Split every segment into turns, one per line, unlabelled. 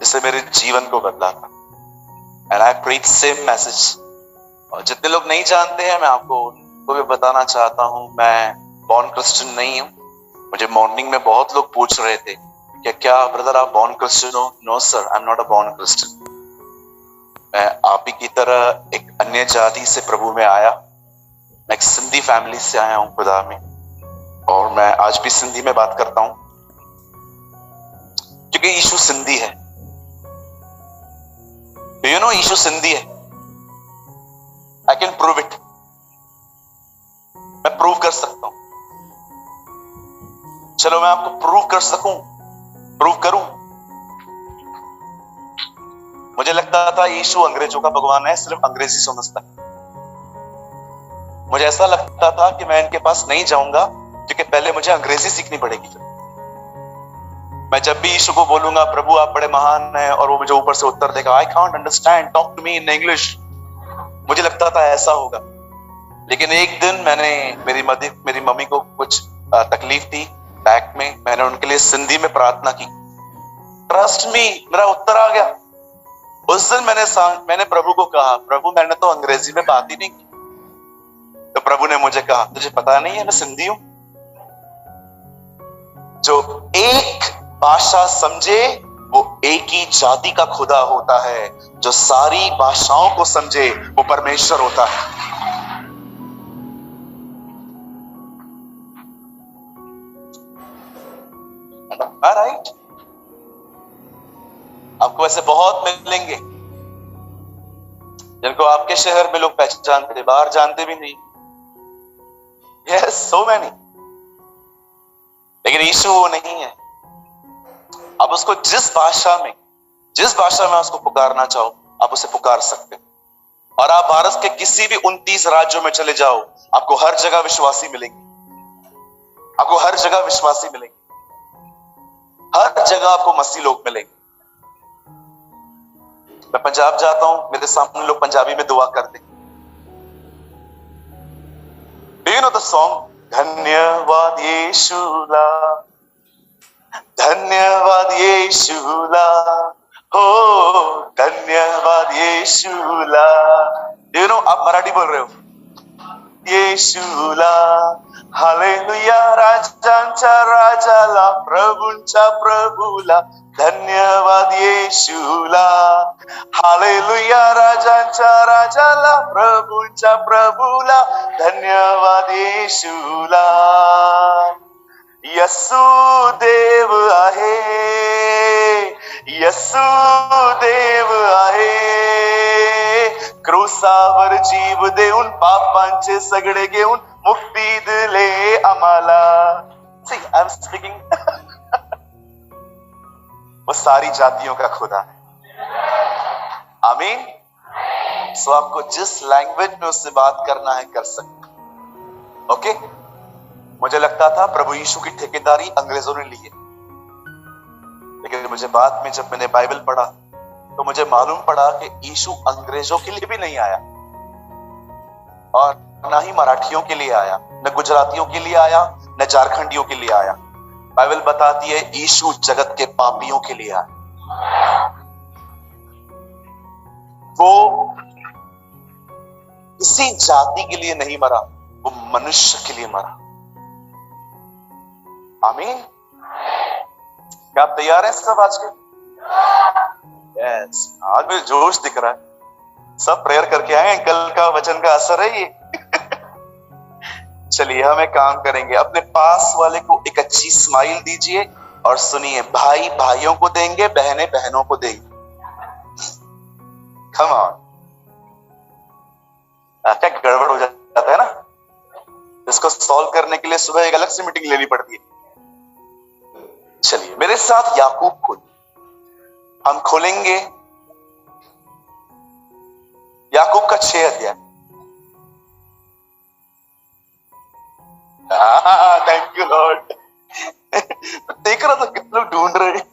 जिससे मेरे जीवन को बदला था। And I preach same message. और जितने लोग नहीं जानते हैं, मैं आपको उनको भी बताना चाहता हूं, मैं बॉर्न क्रिश्चियन नहीं हूं। मुझे मॉर्निंग में बहुत लोग पूछ रहे थे कि क्या ब्रदर आप बॉर्न क्रिश्चियन हो? No sir, I am not a born Christian. मैं आप ही की तरह एक अन्य जाति से प्रभु में आया। मैं एक सिंधी फैमिली से आया हूं खुदा में, और मैं आज भी सिंधी में बात करता हूं क्योंकि यीशु सिंधी है। यू नो यीशु सिंधी है। I can prove it. मैं प्रूव कर सकता हूं। चलो मैं आपको प्रूव कर सकूं, प्रूव करूं। मुझे लगता था यीशु अंग्रेजों का भगवान है, सिर्फ अंग्रेजी समझता है। मुझे ऐसा लगता था कि मैं इनके पास नहीं जाऊंगा क्योंकि पहले मुझे अंग्रेजी सीखनी पड़ेगी। मैं जब भी यीशु को बोलूंगा प्रभु आप बड़े महान हैं, और वो मुझे ऊपर से उत्तर देगा I can't understand, talk to me in English. मुझे लगता था ऐसा होगा। लेकिन एक दिन मेरी मम्मी को कुछ तकलीफ थी बैक में। मैंने उनके लिए सिंधी में प्रार्थना की। ट्रस्ट मी, मेरा उत्तर आ गया। उस दिन मैंने प्रभु को कहा प्रभु मैंने तो अंग्रेजी में बात ही नहीं की। तो प्रभु ने मुझे कहा तुझे पता नहीं है मैं सिंधी हूं? जो एक भाषा समझे वो एक ही जाति का खुदा होता है, जो सारी भाषाओं को समझे वो परमेश्वर होता है। राइट? आपको ऐसे बहुत मिलेंगे जिनको आपके शहर में लोग पहचानते, बाहर जानते भी नहीं। Yes, so many. लेकिन यीशु वो नहीं है। आप उसको जिस भाषा में उसको पुकारना चाहो आप उसे पुकार सकते हो। और आप भारत के किसी भी 29 राज्यों में चले जाओ, आपको हर जगह विश्वासी मिलेंगे। आपको हर जगह विश्वासी मिलेंगे। हर जगह आपको मसीह लोग मिलेंगे। मैं पंजाब जाता हूं, मेरे सामने लोग पंजाबी में दुआ करते। Do you know the song धन्यवाद यीशुला, धन्यवाद यीशुला, हो धन्यवाद यीशुला। डू यू नो, आप मराठी बोल रहे हो? येशूला, हालेलुया, राजांच्या राजाला, प्रभूंच्या प्रभूला, धन्यवाद येशूला, हालेलुया, राजांच्या राजाला, प्रभूंच्या प्रभूला, धन्यवाद येशूला। यसू देव आहे, यसू देव आहे, क्रूसावर जीव देऊन पापांचे सगळे घेऊन मुक्ती दिले आम्हाला। See, I'm speaking. वो सारी जातियों का खुदा है। आमीन। सो आपको जिस लैंग्वेज में उससे बात करना है कर सकते। ओके? मुझे लगता था प्रभु यीशु की ठेकेदारी अंग्रेजों ने ली है, लेकिन मुझे बाद में जब मैंने बाइबल पढ़ा तो मुझे मालूम पड़ा कि यीशु अंग्रेजों के लिए भी नहीं आया, और ना ही मराठियों के लिए आया, न गुजरातियों के लिए आया, न झारखंडियों के लिए आया। बाइबल बताती है यीशु जगत के पापियों के लिए आया। वो किसी जाति के लिए नहीं मरा, वो मनुष्य के लिए मरा। आमीन। क्या आप तैयार हैं सब आज के? यस, आज में जोश दिख रहा है। सब प्रेयर करके आए हैं, कल का वचन का असर है ये। चलिए हम एक काम करेंगे, अपने पास वाले को एक अच्छी स्माइल दीजिए और सुनिए, भाई भाइयों को देंगे, बहनें बहनों को देंगे। Come on. क्या गड़बड़ हो जाता है ना, इसको सॉल्व करने के लिए सुबह एक अलग से मीटिंग लेनी पड़ती है। चलिए मेरे साथ याकूब खोलिए। हम खोलेंगे याकूब का 6 अध्याय। Thank you Lord. देख रहा था कितने लोग ढूंढ रहे हैं।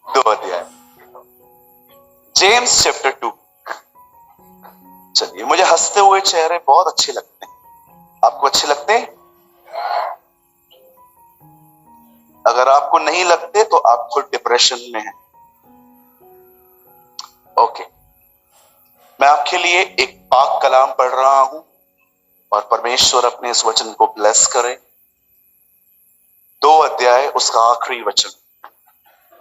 2 अध्याय, जेम्स चैप्टर 2। चलिए, मुझे हंसते हुए चेहरे बहुत अच्छे लगते हैं। आपको अच्छे लगते हैं? अगर आपको नहीं लगते तो आप खुद डिप्रेशन में हैं। ओके, मैं आपके लिए एक पाक कलाम पढ़ रहा हूं और परमेश्वर अपने इस वचन को ब्लेस करे। 2 अध्याय उसका आखिरी वचन।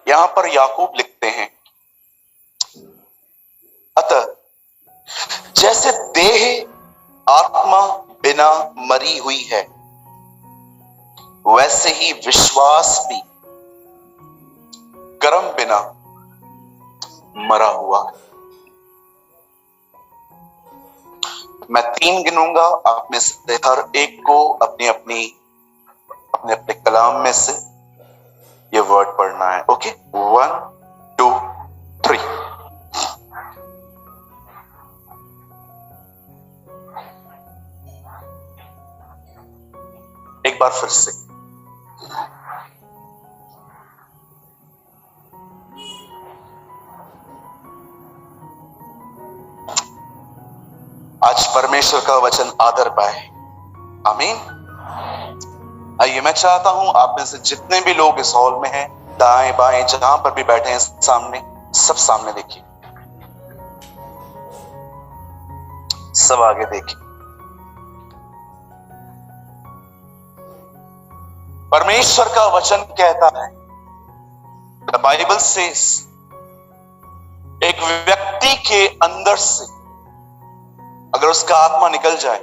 यहां पर याकूब लिखते हैं, अतः जैसे देह आत्मा बिना मरी हुई है, वैसे ही विश्वास भी कर्म बिना मरा हुआ है। मैं 3 गिनूंगा, आप में से हर एक को अपने अपने कलाम में से ये वर्ड पढ़ना है। ओके, 1 2 3। एक बार फिर से, आज परमेश्वर का वचन आदर पाए। आमीन। आइए, मैं चाहता हूं आप में से जितने भी लोग इस हॉल में हैं, दाएं बाएं जहां पर भी बैठे हैं, सामने, सब सामने देखिए, सब आगे देखिए। परमेश्वर का वचन कहता है, द बाइबल सेज, एक व्यक्ति के अंदर से अगर उसका आत्मा निकल जाए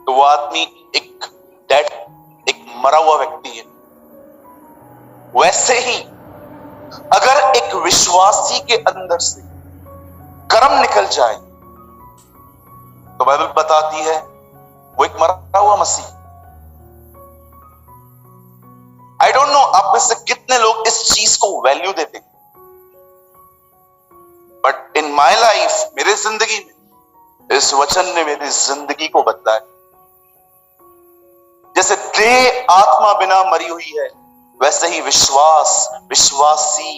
तो वो आदमी एक डेड, एक मरा हुआ व्यक्ति है। वैसे ही अगर एक विश्वासी के अंदर से कर्म निकल जाए तो बाइबल बताती है वो एक मरा हुआ मसीह। आई डोंट नो आप में से कितने लोग इस चीज को वैल्यू देते हैं, बट इन माई लाइफ, मेरी जिंदगी में इस वचन ने मेरी जिंदगी को बदला है। जैसे देह आत्मा बिना मरी हुई है, वैसे ही विश्वासी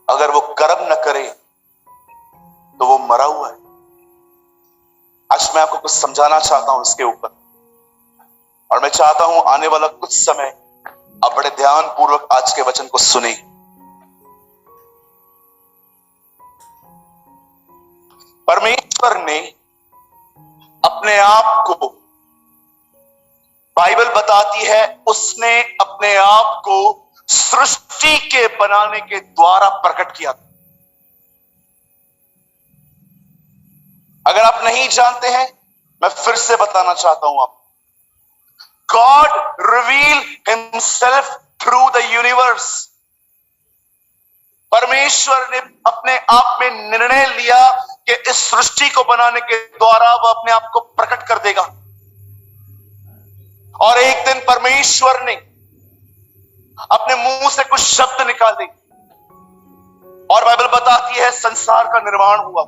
अगर वो कर्म न करे तो वो मरा हुआ है। आज मैं आपको कुछ समझाना चाहता हूं इसके ऊपर, और मैं चाहता हूं आने वाला कुछ समय आप बड़े ध्यान पूर्वक आज के वचन को सुने। परमेश्वर ने अपने आप को, बाइबल बताती है, उसने अपने आप को सृष्टि के बनाने के द्वारा प्रकट किया। अगर आप नहीं जानते हैं, मैं फिर से बताना चाहता हूं आपको। God reveal himself through the universe. परमेश्वर ने अपने आप में निर्णय लिया कि इस सृष्टि को बनाने के द्वारा वह अपने आप को प्रकट कर देगा। और एक दिन परमेश्वर ने अपने मुंह से कुछ शब्द निकाले और बाइबल बताती है संसार का निर्माण हुआ।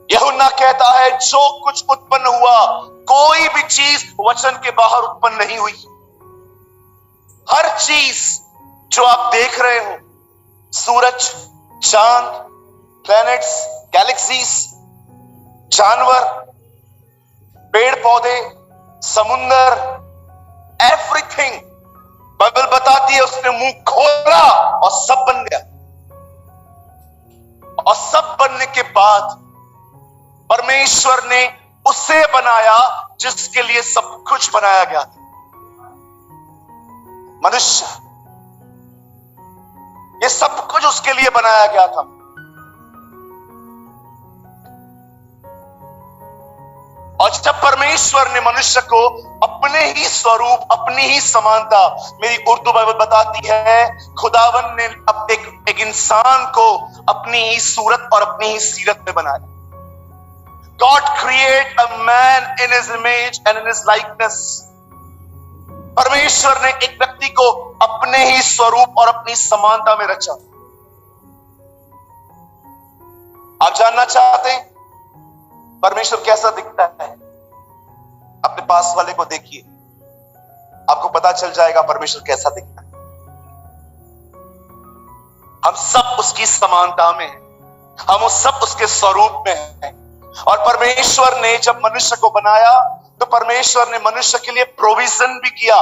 यूहन्ना कहता है जो कुछ उत्पन्न हुआ, कोई भी चीज वचन के बाहर उत्पन्न नहीं हुई। हर चीज जो आप देख रहे हो, सूरज, चांद, प्लैनेट्स, गैलेक्सीज, जानवर, पेड़ पौधे, समुंदर, एवरीथिंग, बाइबल बताती है उसने मुंह खोला और सब बन गया। और सब बनने के बाद परमेश्वर ने उसे बनाया जिसके लिए सब कुछ बनाया गया था, मनुष्य। ये सब कुछ उसके लिए बनाया गया था। और जब परमेश्वर ने मनुष्य को अपने ही स्वरूप, अपनी ही समानता, मेरी उर्दू बाइबल बताती है, खुदावन ने एक इंसान को अपनी ही सूरत और अपनी ही सीरत में बनाया। God create a man in his image and in his likeness. परमेश्वर ने एक व्यक्ति को अपने ही स्वरूप और अपनी समानता में रचा। आप जानना चाहते हैं परमेश्वर कैसा दिखता है? अपने पास वाले को देखिए, आपको पता चल जाएगा परमेश्वर कैसा दिखता है। हम सब उसकी समानता में हैं, हम सब उसके स्वरूप में हैं। और परमेश्वर ने जब मनुष्य को बनाया तो परमेश्वर ने मनुष्य के लिए प्रोविजन भी किया।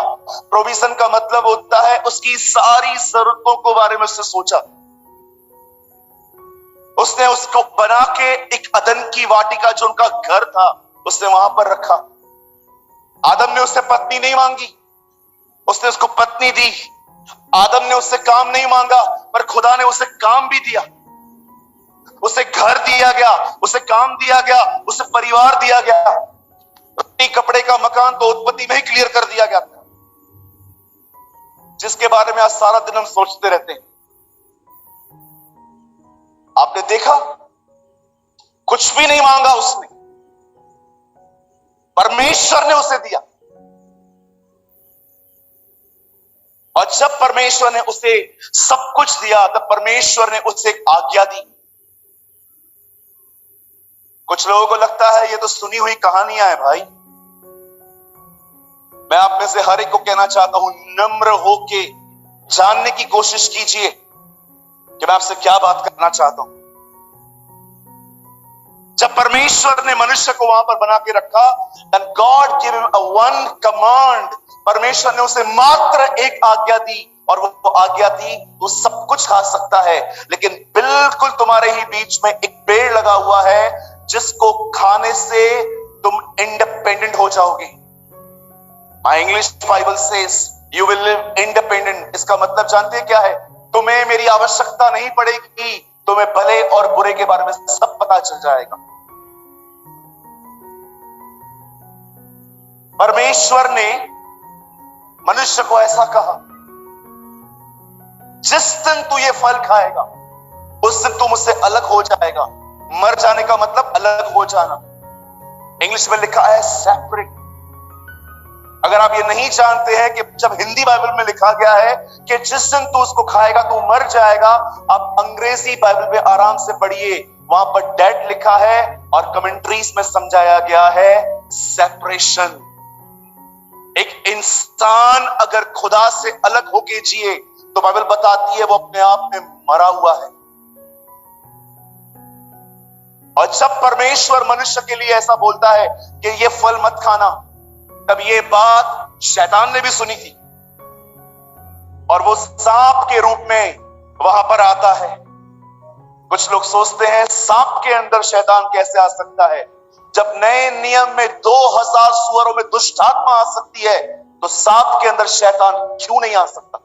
प्रोविजन का मतलब होता है उसकी सारी जरूरतों को बारे में उसने सोचा। उसने उसको बना के एक अदन की वाटिका जो उनका घर था उसने वहां पर रखा। आदम ने उससे पत्नी नहीं मांगी, उसने उसको पत्नी दी। आदम ने उससे काम नहीं मांगा, पर खुदा ने उसे काम भी दिया। उसे घर दिया गया, उसे काम दिया गया, उसे परिवार दिया गया। रोटी कपड़े का मकान तो उत्पत्ति में ही क्लियर कर दिया गया था, जिसके बारे में आज सारा दिन हम सोचते रहते हैं। आपने देखा, कुछ भी नहीं मांगा उसने, परमेश्वर ने उसे दिया। और जब परमेश्वर ने उसे सब कुछ दिया तब परमेश्वर ने उसे एक आज्ञा दी। कुछ लोगों को लगता है ये तो सुनी हुई कहानियां है। भाई, मैं आप में से हर एक को कहना चाहता हूं, नम्र होके जानने की कोशिश कीजिए कि मैं आपसे क्या बात करना चाहता हूं। जब परमेश्वर ने मनुष्य को वहां पर बना के रखा, then God gave him a one command। परमेश्वर ने उसे मात्र एक आज्ञा दी, और वो आज्ञा थी, तू सब कुछ खा सकता है, लेकिन बिल्कुल तुम्हारे ही बीच में एक पेड़ लगा हुआ है जिसको खाने से तुम इंडिपेंडेंट हो जाओगे। My English Bible says you will live independent. इसका मतलब जानते हैं क्या है? तुम्हें मेरी आवश्यकता नहीं पड़ेगी, तुम्हें भले और बुरे के बारे में सब पता चल जाएगा। परमेश्वर ने मनुष्य को ऐसा कहा, जिस दिन तू ये फल खाएगा उस दिन तुम मुझसे अलग हो जाएगा। मर जाने का मतलब अलग हो जाना। इंग्लिश में लिखा है सेपरेट। अगर आप ये नहीं जानते हैं कि जब हिंदी बाइबल में लिखा गया है कि जिस दिन तू उसको खाएगा तू मर जाएगा, आप अंग्रेजी बाइबल में आराम से पढ़िए, वहां पर डेड लिखा है और कमेंट्रीज में समझाया गया है सेपरेशन। एक इंसान अगर खुदा से अलग होके जिए तो बाइबल बताती है वो अपने आप में मरा हुआ है। और जब परमेश्वर मनुष्य के लिए ऐसा बोलता है कि ये फल मत खाना, तब ये बात शैतान ने भी सुनी थी, और वो सांप के रूप में वहां पर आता है। कुछ लोग सोचते हैं सांप के अंदर शैतान कैसे आ सकता है? जब नए नियम में 2000 सुअरों में दुष्ट आत्मा आ सकती है, तो सांप के अंदर शैतान क्यों नहीं आ सकता?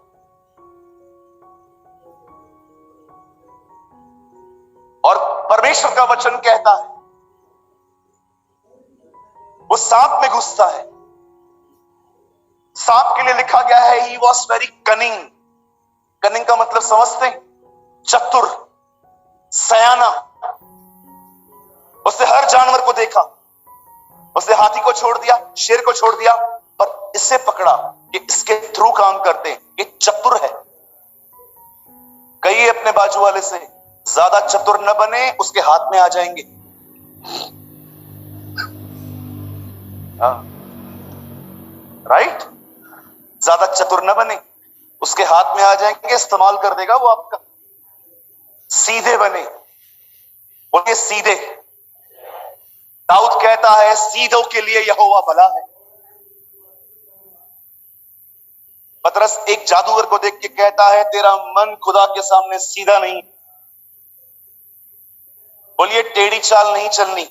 और परमेश्वर का वचन कहता है वो सांप में घुसता है। सांप के लिए लिखा गया है he was very cunning. Cunning का मतलब समझते हैं? चतुर, सयाना। उसने हर जानवर को देखा, उसने हाथी को छोड़ दिया, शेर को छोड़ दिया, पर इसे पकड़ा कि इसके थ्रू काम करते हैं, ये चतुर है। कई अपने बाजू वाले से ज्यादा चतुर न बने, उसके हाथ में आ जाएंगे। राइट? ज्यादा चतुर न बने, उसके हाथ में आ जाएंगे, इस्तेमाल कर देगा वो आपका। सीधे बने, बोलिए सीधे। दाऊद कहता है सीधों के लिए यहोवा भला है। पतरस एक जादूगर को देख के कहता है तेरा मन खुदा के सामने सीधा नहीं। बोलिए टेढ़ी चाल नहीं चलनी।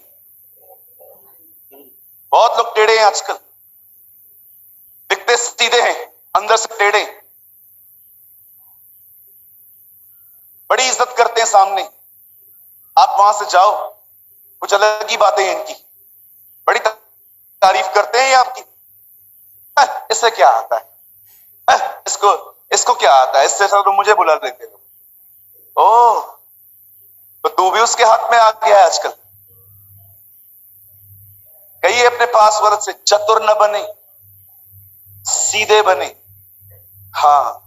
बहुत लोग टेढ़े हैं आजकल, दिखते सीधे हैं, अंदर से टेढ़े। बड़ी इज्जत करते हैं सामने, आप वहां से जाओ, कुछ अलग ही बातें हैं इनकी। बड़ी तारीफ करते हैं ये आपकी। इससे क्या आता है? इसको क्या आता है? इससे तो मुझे बुला देते हो। ओह, तो तू भी उसके हाथ में आ गया है आजकल। कहिए अपने पास वर्ड से, चतुर न बने, सीधे बने। हाँ,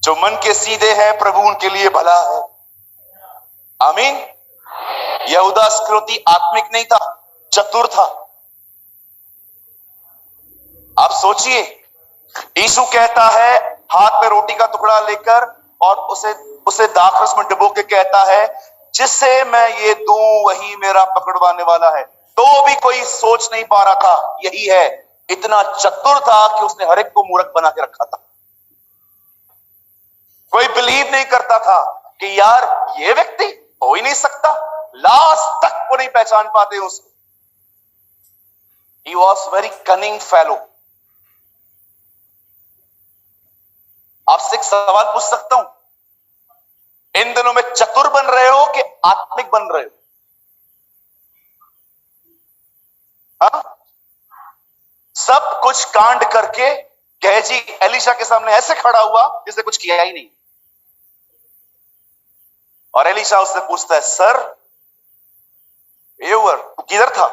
जो मन के सीधे हैं प्रभु उनके लिए भला है। आमीन। यहूदा इस्करियोती आत्मिक नहीं था, चतुर था। आप सोचिए, यीशु कहता है हाथ में रोटी का टुकड़ा लेकर और उसे दाखरस में डुबो के कहता है जिसे मैं ये दूं वही मेरा पकड़वाने वाला है। तो भी कोई सोच नहीं पा रहा था यही है। इतना चतुर था कि उसने हर एक को मूर्ख बना के रखा था। कोई बिलीव नहीं करता था कि यार ये व्यक्ति हो ही नहीं सकता, लास्ट तक वो नहीं पहचान पाते उसको। He was very cunning fellow। आपसे एक सवाल पूछ सकता हूं, इन दिनों में चतुर बन रहे हो कि आत्मिक बन रहे हो? हाँ? सब कुछ कांड करके गेहजी एलीशा के सामने ऐसे खड़ा हुआ जिसने कुछ किया ही नहीं। और एलीशा उससे पूछता है, सर एवर तू किधर था?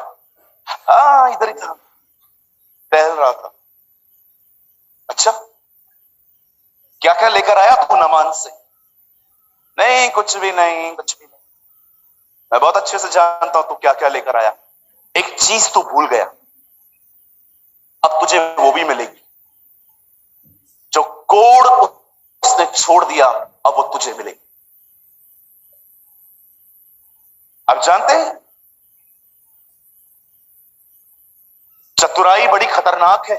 हाँ इधर ही था, टहल रहा था। अच्छा क्या क्या लेकर आया तू नामान से? नहीं कुछ भी नहीं, कुछ भी नहीं। मैं बहुत अच्छे से जानता हूं तू क्या क्या लेकर आया। एक चीज तू भूल गया, अब तुझे वो भी मिलेगी। जो कोड़ उसने छोड़ दिया अब वो तुझे मिलेगी। आप जानते हैं चतुराई बड़ी खतरनाक है।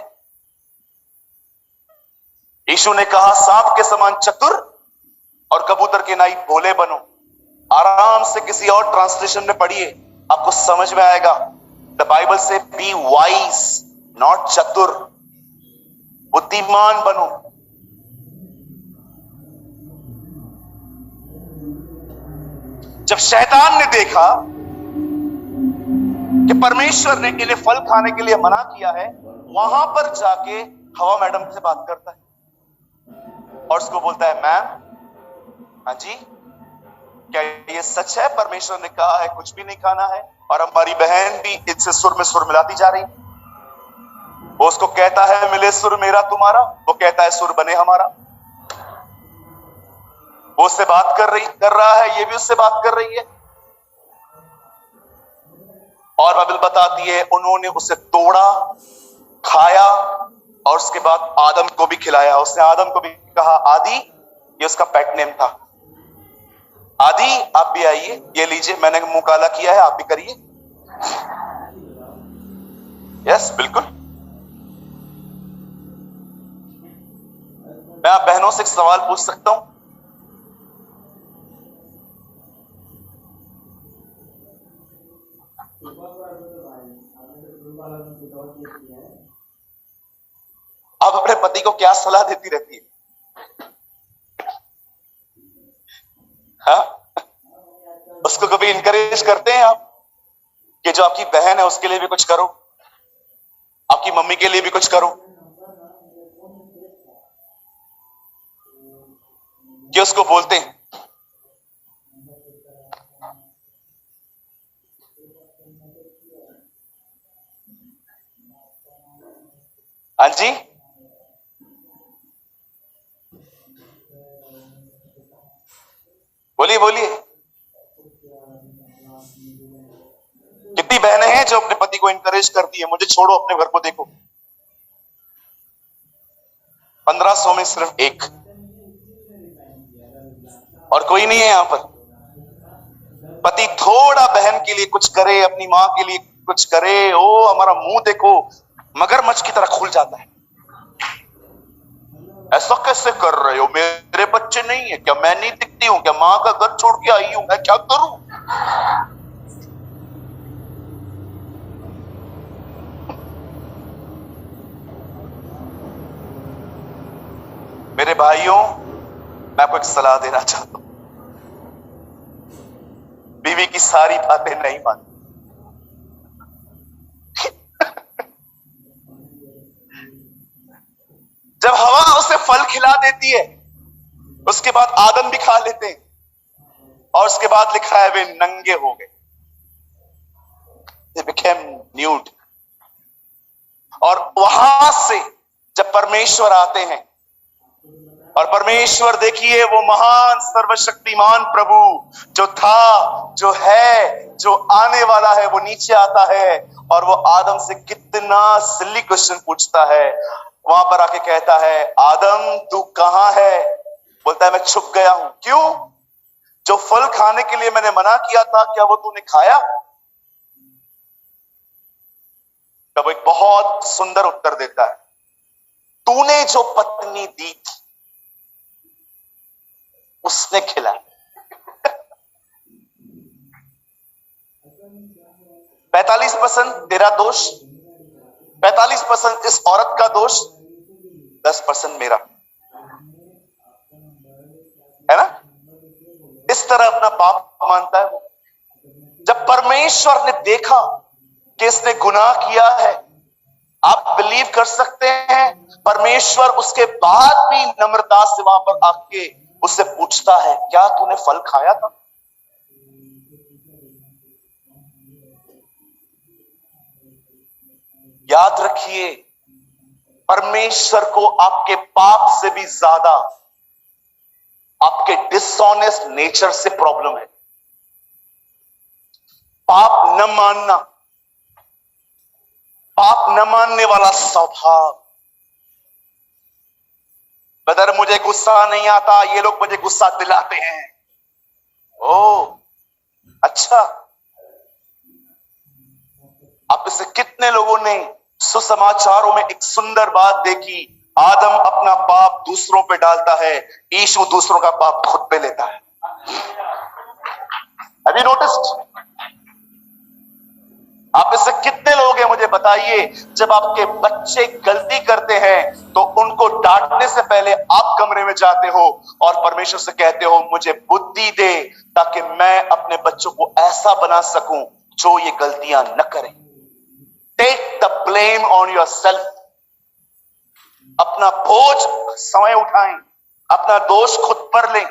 यीशु ने कहा सांप के समान चतुर और कबूतर के नाई भोले बनो। आराम से किसी और ट्रांसलेशन में पढ़िए, आपको समझ में आएगा। द बाइबल से बी वाइज, नॉट चतुर, बुद्धिमान बनो। जब शैतान ने देखा कि परमेश्वर ने इन्हें फल खाने के लिए मना किया है, वहां पर जाके हवा मैडम से बात करता है और उसको बोलता है, मैम, हाँ जी, क्या ये सच है परमेश्वर ने कहा है कुछ भी नहीं खाना है? और हमारी बहन भी इससे सुर में सुर मिलाती जा रही। वो उसको कहता है मिले सुर मेरा तुम्हारा, वो कहता है सुर बने हमारा। वो उससे बात कर रहा है, ये भी उससे बात कर रही है। और बाइबल बताती है उन्होंने उसे तोड़ा, खाया और उसके बाद आदम को भी खिलाया। उसने आदम को भी कहा, आदि, ये उसका पेट नेम था, आदि आप भी आइए, ये लीजिए, मैंने मुंह काला किया है, आप भी करिए। यस बिल्कुल। मैं आप बहनों से एक सवाल पूछ सकता हूं? आप अपने पति को क्या सलाह देती रहती है? हाँ? उसको कभी इनकरेज करते हैं आप कि जो आपकी बहन है उसके लिए भी कुछ करो, आपकी मम्मी के लिए भी कुछ करो? कि उसको बोलते हैं हाँ जी, बोलिए बोलिए। कितनी बहनें हैं जो अपने पति को इनकरेज करती है, मुझे छोड़ो अपने घर को देखो? 1500 में सिर्फ एक, और कोई नहीं है यहां पर। पति थोड़ा बहन के लिए कुछ करे, अपनी मां के लिए कुछ करे, ओ हमारा मुंह देखो मगरमच्छ की तरह खुल जाता है। ऐसा कैसे कर रहे हो, मेरे बच्चे नहीं है क्या? मैं नहीं दिखती हूं क्या? मां का घर छोड़ के आई हूं, मैं क्या करूं? मेरे भाइयों, मैं आपको एक सलाह देना चाहता हूं, बीवी की सारी बातें नहीं माननी। जब हवा उसे फल खिला देती है, उसके बाद आदम भी खा लेते हैं, और उसके बाद लिखा है वे नंगे हो गए, they became nude। और वहां से जब परमेश्वर आते हैं, और परमेश्वर देखिए वो महान सर्वशक्तिमान प्रभु जो था, जो है, जो आने वाला है, वो नीचे आता है और वो आदम से कितना सिली क्वेश्चन पूछता है। वहां पर आके कहता है, आदम तू कहां है? बोलता है मैं छुप गया हूं। क्यों? जो फल खाने के लिए मैंने मना किया था, क्या वो तूने खाया? बहुत सुंदर उत्तर देता है, तूने जो पत्नी दी थी उसने खिलाया। 45% तेरा दोष, 45% इस औरत का दोष, 10% मेरा, है ना? इस तरह अपना पाप मानता है वो। जब परमेश्वर ने देखा कि इसने गुनाह किया है, आप बिलीव कर सकते हैं, परमेश्वर उसके बाद भी नम्रता से वहां पर आके उससे पूछता है, क्या तूने फल खाया था? याद रखिए, परमेश्वर को आपके पाप से भी ज्यादा आपके डिसऑनेस्ट नेचर से प्रॉब्लम है। पाप न मानना, पाप न मानने वाला स्वभाव। बदर मुझे गुस्सा नहीं आता, ये लोग मुझे गुस्सा दिलाते हैं। ओ अच्छा, आप इससे कितने लोगों ने सुसमाचारों में एक सुंदर बात देखी, आदम अपना पाप दूसरों पे डालता है, यीशु दूसरों का पाप खुद पे लेता है। Have you noticed? आप इससे कितने लोग हैं मुझे बताइए, जब आपके बच्चे गलती करते हैं तो उनको डांटने से पहले आप कमरे में जाते हो और परमेश्वर से कहते हो, मुझे बुद्धि दे ताकि मैं अपने बच्चों को ऐसा बना सकूं जो ये गलतियां न करें। Take the blame on yourself. अपना बोझ समय उठाएं, अपना दोष खुद पर लें।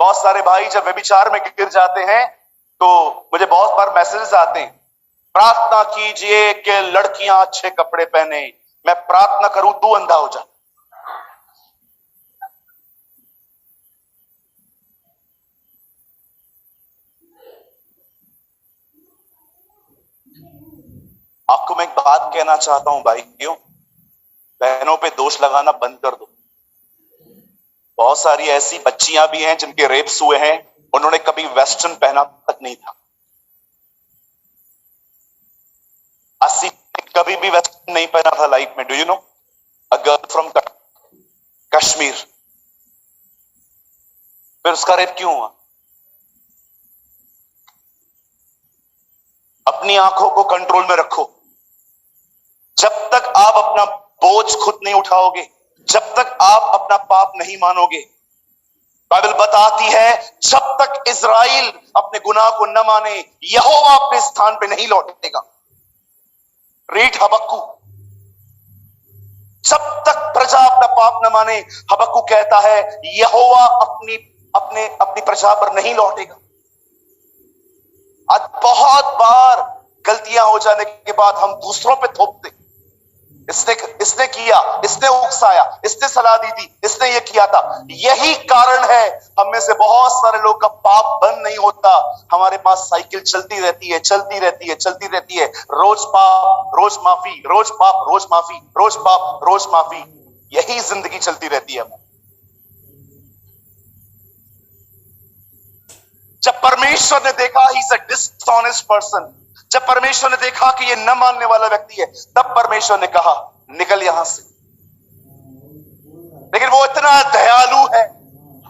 बहुत सारे भाई जब व्यभिचार में गिर जाते हैं तो मुझे बहुत बार मैसेजेस आते हैं, प्रार्थना कीजिए कि लड़कियां अच्छे कपड़े पहने। मैं प्रार्थना करूं तू अंधा हो जा। आपको मैं एक बात कहना चाहता हूं भाइयों, बहनों पे दोष लगाना बंद कर दो। बहुत सारी ऐसी बच्चियां भी हैं जिनके रेप्स हुए हैं, उन्होंने कभी वेस्टर्न पहना तक नहीं था। अस्सी कभी भी वेस्टर्न नहीं पहना था लाइफ में। Do you know, a girl from Kashmir, फिर उसका रेप क्यों हुआ? अपनी आंखों को कंट्रोल में रखो। जब तक आप अपना बोझ खुद नहीं उठाओगे, जब तक आप अपना पाप नहीं मानोगे, बाइबल बताती है जब तक इज़राइल अपने गुनाह को न माने, यहोवा अपने स्थान पे नहीं लौटेगा। रीड हबक्कू। जब तक प्रजा अपना पाप न माने, हबक्कू कहता है यहोवा अपनी प्रजा पर नहीं लौटेगा। आज बहुत बार गलतियां हो जाने के बाद हम दूसरों पे थोपते, इसने किया, इसने उकसाया, इसने सलाह दी थी, इसने ये किया था। यही कारण है हम में से बहुत सारे लोग का पाप बंद नहीं होता। हमारे पास साइकिल चलती रहती है, चलती रहती है, चलती रहती है। रोज पाप, रोज माफी, रोज पाप, रोज माफी, रोज पाप, रोज माफी। यही जिंदगी चलती रहती है। जब परमेश्वर ने देखा he is a dishonest person, जब परमेश्वर ने देखा कि ये न मानने वाला व्यक्ति है, तब परमेश्वर ने कहा निकल यहां से। लेकिन वो इतना दयालु है,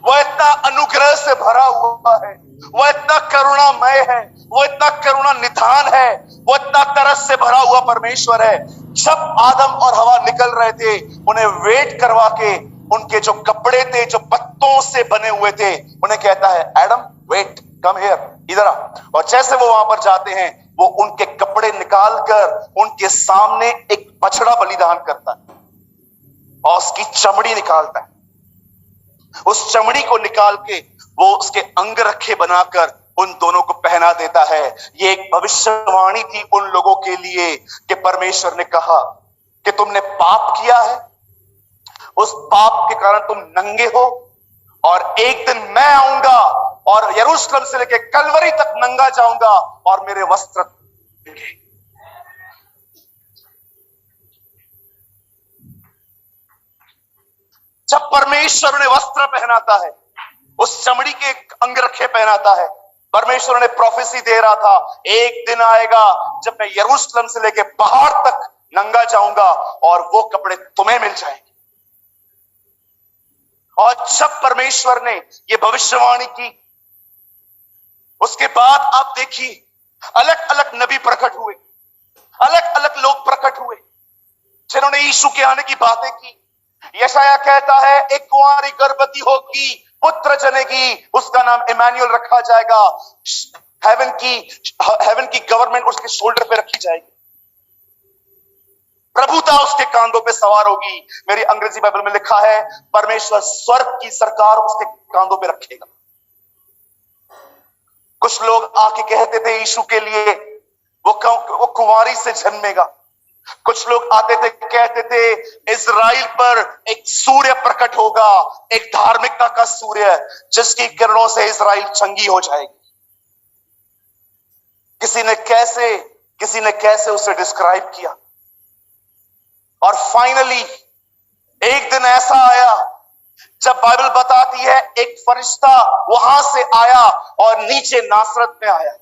वो इतना अनुग्रह से भरा हुआ है, वो इतना करुणामय है, वो इतना करुणा निधान है, वो इतना तरस से भरा हुआ परमेश्वर है। जब आदम और हवा निकल रहे थे, उन्हें वेट करवा के उनके जो कपड़े थे, जो पत्तों से बने हुए थे, उन्हें कहता है एडम वेट, कम हियर, इधर आ। और जैसे वो वहां पर जाते हैं, वो उनके कपड़े निकालकर उनके सामने एक बछड़ा बलिदान करता है और उसकी चमड़ी निकालता है। उस चमड़ी को निकाल के वो उसके अंगरखे बनाकर उन दोनों को पहना देता है। ये एक भविष्यवाणी थी उन लोगों के लिए कि परमेश्वर ने कहा कि तुमने पाप किया है, उस पाप के कारण तुम नंगे हो, और एक दिन मैं आऊंगा और यरूशलेम से लेकर कलवरी तक नंगा जाऊंगा और मेरे वस्त्र। जब परमेश्वर उन्हें वस्त्र पहनाता है, उस चमड़ी के अंगरखे पहनाता है, परमेश्वर ने प्रोफेसी दे रहा था, एक दिन आएगा जब मैं यरूशलेम से लेके पहाड़ तक नंगा जाऊंगा और वो कपड़े तुम्हें मिल जाएंगे। और जब परमेश्वर ने ये भविष्यवाणी की, उसके बाद आप देखिए अलग अलग नबी प्रकट हुए, अलग अलग लोग प्रकट हुए जिन्होंने यीशु के आने की बातें की। यशाया कहता है एक कुंवारी गर्भवती होगी, पुत्र जनेगी, उसका नाम इमैनुअल रखा जाएगा। हेवन की गवर्नमेंट उसके शोल्डर पे रखी जाएगी, प्रभुता उसके कांधों पे सवार होगी। मेरी अंग्रेजी बाइबल में लिखा है परमेश्वर स्वर्ग की सरकार उसके कांधों पे रखेगा। कुछ लोग आके कहते थे यीशु के लिए वो कुंवारी से जन्मेगा। कुछ लोग आते थे कहते थे इजराइल पर एक सूर्य प्रकट होगा, एक धार्मिकता का सूर्य जिसकी किरणों से इजराइल चंगी हो जाएगी। किसी ने कैसे उसे डिस्क्राइब किया। और फाइनली एक दिन ऐसा आया जब बाइबल बताती है एक फरिश्ता वहां से आया और नीचे नासरत में आया,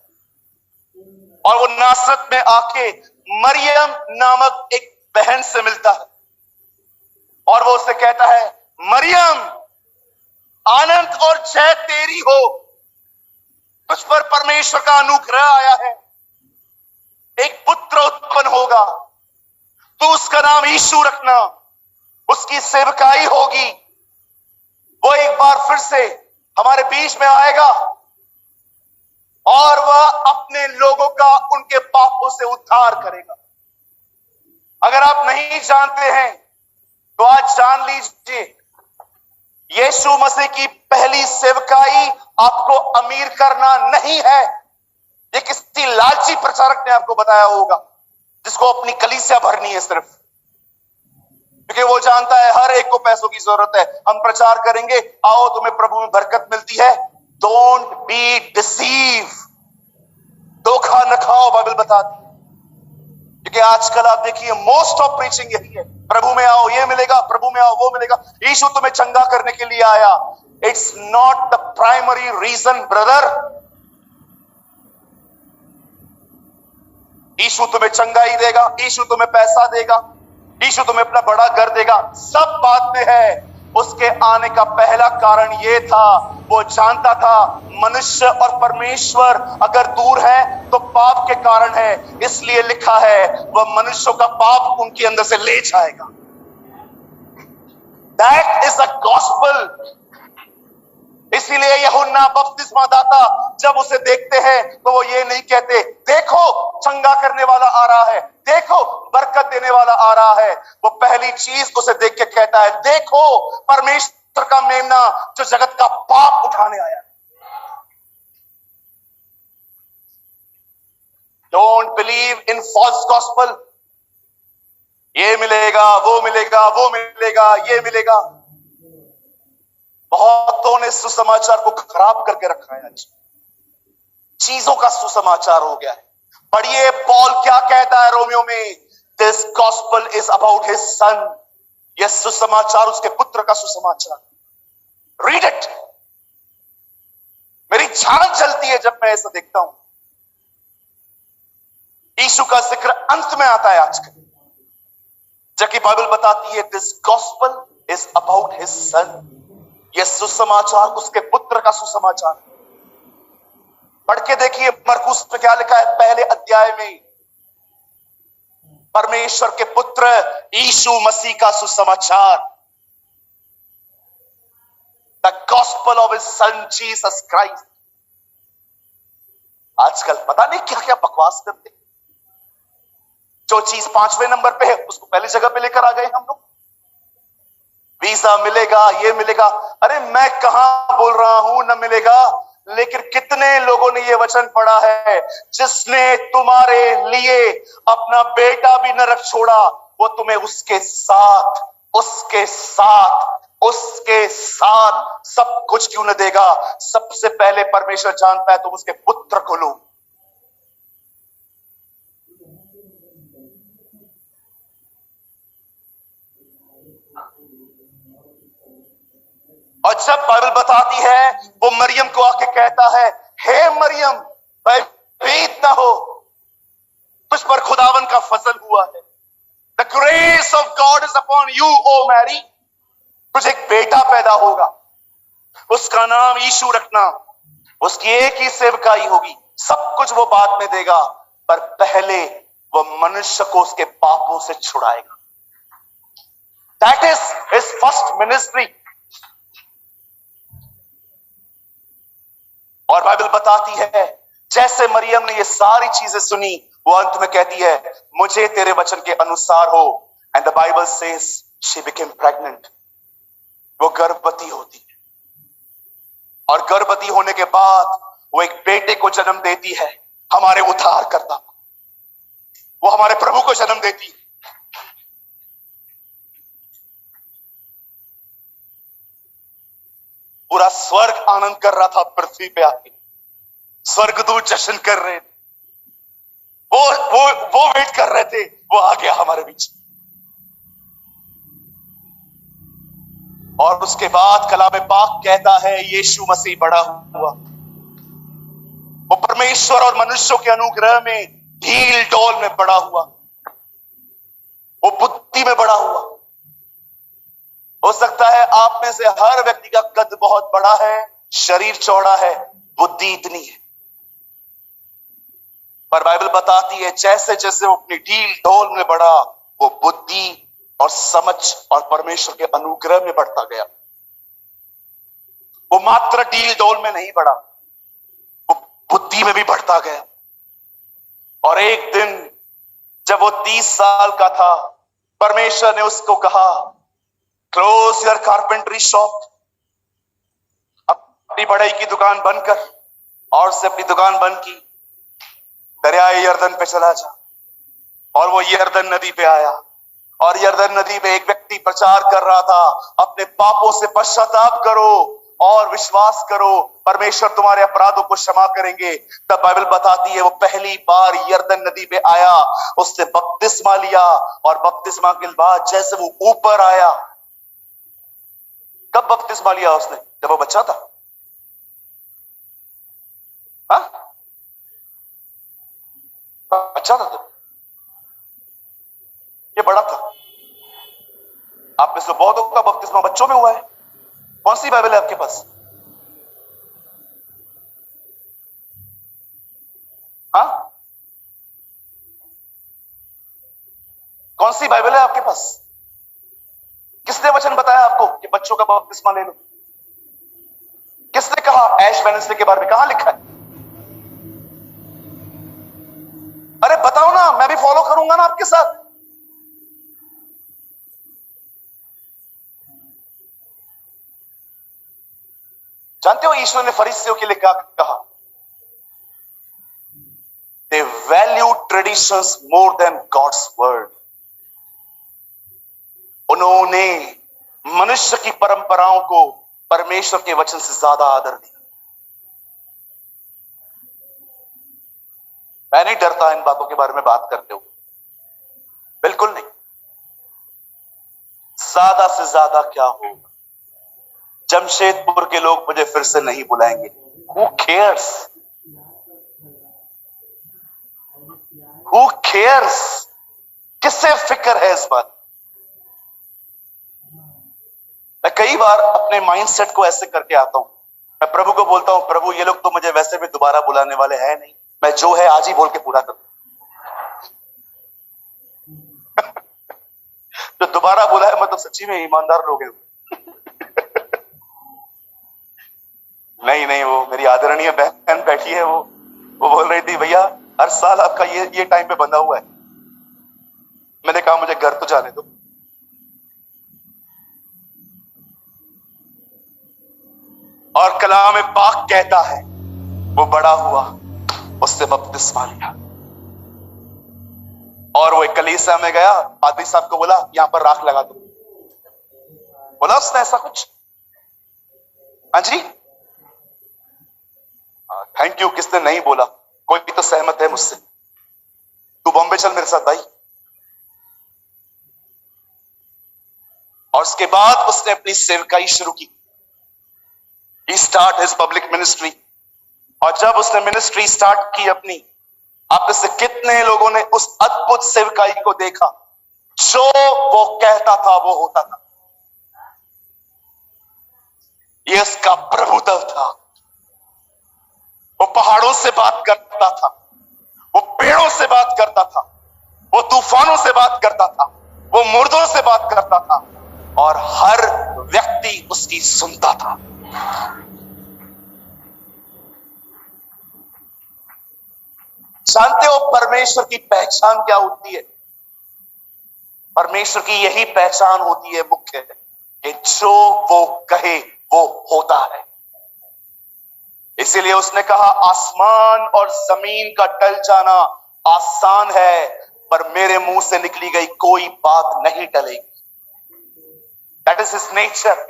और वो नासरत में आके मरियम नामक एक बहन से मिलता है और वो उससे कहता है मरियम आनंद और जय तेरी हो, तुझ पर परमेश्वर का अनुग्रह आया है, एक पुत्र उत्पन्न होगा, तू उसका नाम यीशु रखना, उसकी सेवकाई होगी। वो एक बार फिर से हमारे बीच में आएगा और वह अपने लोगों का उनके पापों से उद्धार करेगा। अगर आप नहीं जानते हैं तो आज जान लीजिए, यीशु मसीह की पहली सेवकाई आपको अमीर करना नहीं है। ये किसी लालची प्रचारक ने आपको बताया होगा जिसको अपनी कलीसिया भरनी है सिर्फ, क्योंकि वो जानता है हर एक को पैसों की जरूरत है। हम प्रचार करेंगे आओ तुम्हें प्रभु में बरकत मिलती है। डोंट बी डिसीव, धोखा न खाओ, बाइबल बताती है। क्योंकि आजकल आप देखिए मोस्ट ऑफ प्रीचिंग यही है, प्रभु में आओ ये मिलेगा, प्रभु में आओ वो मिलेगा। यीशु तुम्हें चंगा करने के लिए आया। It's not the primary reason brother. Yeshu तुम्हें चंगाई देगा, यीशु तुम्हें पैसा देगा, यीशु तुम्हें अपना बड़ा घर देगा, सब बात में है। उसके आने का पहला कारण यह था, वो जानता था मनुष्य और परमेश्वर अगर दूर है तो पाप के कारण है, इसलिए लिखा है वह मनुष्यों का पाप उनके अंदर से ले जाएगा। That is the gospel. इसीलिए यूहन्ना बपतिस्मा दाता जब उसे देखते हैं तो वो ये नहीं कहते देखो चंगा करने वाला आ रहा है, देखो बरकत देने वाला आ रहा है। वो पहली चीज उसे देख के कहता है देखो परमेश्वर का मेमना जो जगत का पाप उठाने आया। Don't believe in false gospel. ये मिलेगा वो मिलेगा, वो मिलेगा ये मिलेगा। बहुतों ने सुसमाचार को खराब करके रखा है, आज चीजों का सुसमाचार हो गया है। पढ़िए पॉल क्या कहता है रोमियो में, this gospel is about his son. यह सुसमाचार उसके पुत्र का सुसमाचार। Read it. मेरी जान जलती है जब मैं ऐसा देखता हूं। यीशु का जिक्र अंत में आता है आजकल, जबकि बाइबल बताती है this gospel is about his son. यह सुसमाचार उसके पुत्र का सुसमाचार। पढ़ के देखिए मरकुस में क्या लिखा है पहले अध्याय में, परमेश्वर के पुत्र यीशु मसीह का सुसमाचार। The gospel of his son Jesus Christ. आजकल पता नहीं क्या क्या बकवास करते, जो चीज 5वें नंबर पे है उसको पहली जगह पे लेकर आ गए हम लोग। वीजा मिलेगा, ये मिलेगा। अरे मैं कहां बोल रहा हूं न मिलेगा, लेकिन कितने लोगों ने ये वचन पढ़ा है, जिसने तुम्हारे लिए अपना बेटा भी न रख छोड़ा वो तुम्हें उसके साथ सब कुछ क्यों न देगा। सबसे पहले परमेश्वर जानता है तुम उसके पुत्र को लो। और जब बाइबल बताती है वो मरियम को आके कहता है हे मरियम, भयभीत ना हो, तुझ पर खुदावन का फजल हुआ है। The grace of God is upon you O Mary. तुझे एक बेटा पैदा होगा, उसका नाम यीशु रखना। उसकी एक ही सेवकाई होगी, सब कुछ वो बाद में देगा, पर पहले वो मनुष्य को उसके पापों से छुड़ाएगा। That is his first ministry. और बाइबल बताती है जैसे मरियम ने ये सारी चीजें सुनी, वो अंत में कहती है मुझे तेरे वचन के अनुसार हो। And the Bible says she became pregnant. वो गर्भवती होती है, और गर्भवती होने के बाद वो एक बेटे को जन्म देती है, हमारे उद्धारकर्ता। वो हमारे प्रभु को जन्म देती है। पूरा स्वर्ग आनंद कर रहा था पृथ्वी पे आके, स्वर्गदूत जश्न कर रहे थे, वो वेट कर रहे थे, वो आ गया हमारे बीच। और उसके बाद कलाम पाक कहता है यीशु मसीह बड़ा हुआ। वो परमेश्वर और मनुष्यों के अनुग्रह में ढील डोल में बड़ा हुआ, वो बुद्धि में बड़ा हुआ। हो सकता है आप में से हर व्यक्ति का कद बहुत बड़ा है, शरीर चौड़ा है, बुद्धि इतनी है, पर बाइबल बताती है जैसे जैसे वो अपनी ढील ढोल में बढ़ा, वो बुद्धि और समझ और परमेश्वर के अनुग्रह में बढ़ता गया। वो मात्र ढील ढोल में नहीं बढ़ा, वो बुद्धि में भी बढ़ता गया। और एक दिन जब वो 30 साल का था, परमेश्वर ने उसको कहा क्लोज योर कारपेंटरी शॉप, अपनी बढ़ई की दुकान बंद कर, और उससे अपनी दुकान बंद की, दरियाए यर्दन पे चला जा। और वो यर्दन नदी पे आया, और यर्दन नदी पे एक व्यक्ति प्रचार कर रहा था अपने पापों से पश्चाताप करो और विश्वास करो, परमेश्वर तुम्हारे अपराधों को क्षमा करेंगे। तब बाइबल बताती है वो पहली बार यर्दन नदी पे आया, उसने बपतिस्मा लिया, और बपतिस्मा के बाद जैसे वो ऊपर आया, कब बपतिस्मा लिया उसने? जब वो बच्चा था। हाँ, बच्चा था तो ये बड़ा था। आप में से बहुतों का बपतिस्मा बच्चों में हुआ है। कौन सी बाइबल है आपके पास? हाँ, कौन सी बाइबल है आपके पास? किसने वचन बताया आपको कि बच्चों का बपतिस्मा ले लो? किसने कहा ऐश वेडनेसडे के बारे में? कहां लिखा है? अरे बताओ ना, मैं भी फॉलो करूंगा ना आपके साथ। जानते हो ईश्वर ने फरीसियों के लिए क्या कहा? They value traditions more than God's word. उन्होंने मनुष्य की परंपराओं को परमेश्वर के वचन से ज्यादा आदर दिया। मैं नहीं डरता इन बातों के बारे में बात करते हुए, बिल्कुल नहीं। ज्यादा से ज्यादा क्या होगा? जमशेदपुर के लोग मुझे फिर से नहीं बुलाएंगे। Who cares? Who cares? किससे फिक्र है इस बात? मैं कई बार अपने माइंडसेट को ऐसे करके आता हूं, मैं प्रभु को बोलता हूं प्रभु ये लोग तो मुझे वैसे भी दोबारा बुलाने वाले हैं नहीं, मैं जो है आज ही बोल के पूरा करूं। जो दोबारा बुला है मतलब सच्ची में ईमानदार लोग हैं। नहीं नहीं, वो मेरी आदरणीय बहन बैठी है, वो बोल रही थी भैया हर साल आपका ये टाइम पे बंधा हुआ है। मैंने कहा मुझे घर तो जाने दो। और कलाम पाक कहता है वो बड़ा हुआ, उससे बपतिस्मा लिया, और वो एक कलीसिया में गया, पादरी साहब को बोला यहां पर राख लगा दो। बोला उसने ऐसा कुछ? हाँ जी, थैंक यू। किसने नहीं बोला? कोई भी तो सहमत है मुझसे। तू बॉम्बे चल मेरे साथ भाई। और उसके बाद उसने अपनी सेवकाई शुरू की। He start his public ministry और जब उसने मिनिस्ट्री स्टार्ट की अपनी, आप में से कितने लोगों ने उस अद्भुत सेवकाई को देखा? जो वो कहता था वो होता था। ये उसका प्रभुत्व था। वो पहाड़ों से बात करता था, वो पेड़ों से बात करता था, वो तूफानों से बात करता था, वो मुर्दों से बात करता था, और हर व्यक्ति उसकी सुनता था। जानते हो परमेश्वर की पहचान क्या होती है? परमेश्वर की यही पहचान होती है मुख्य, कि जो वो कहे वो होता है। इसीलिए उसने कहा, आसमान और जमीन का टल जाना आसान है, पर मेरे मुंह से निकली गई कोई बात नहीं टलेगी। That is his nature.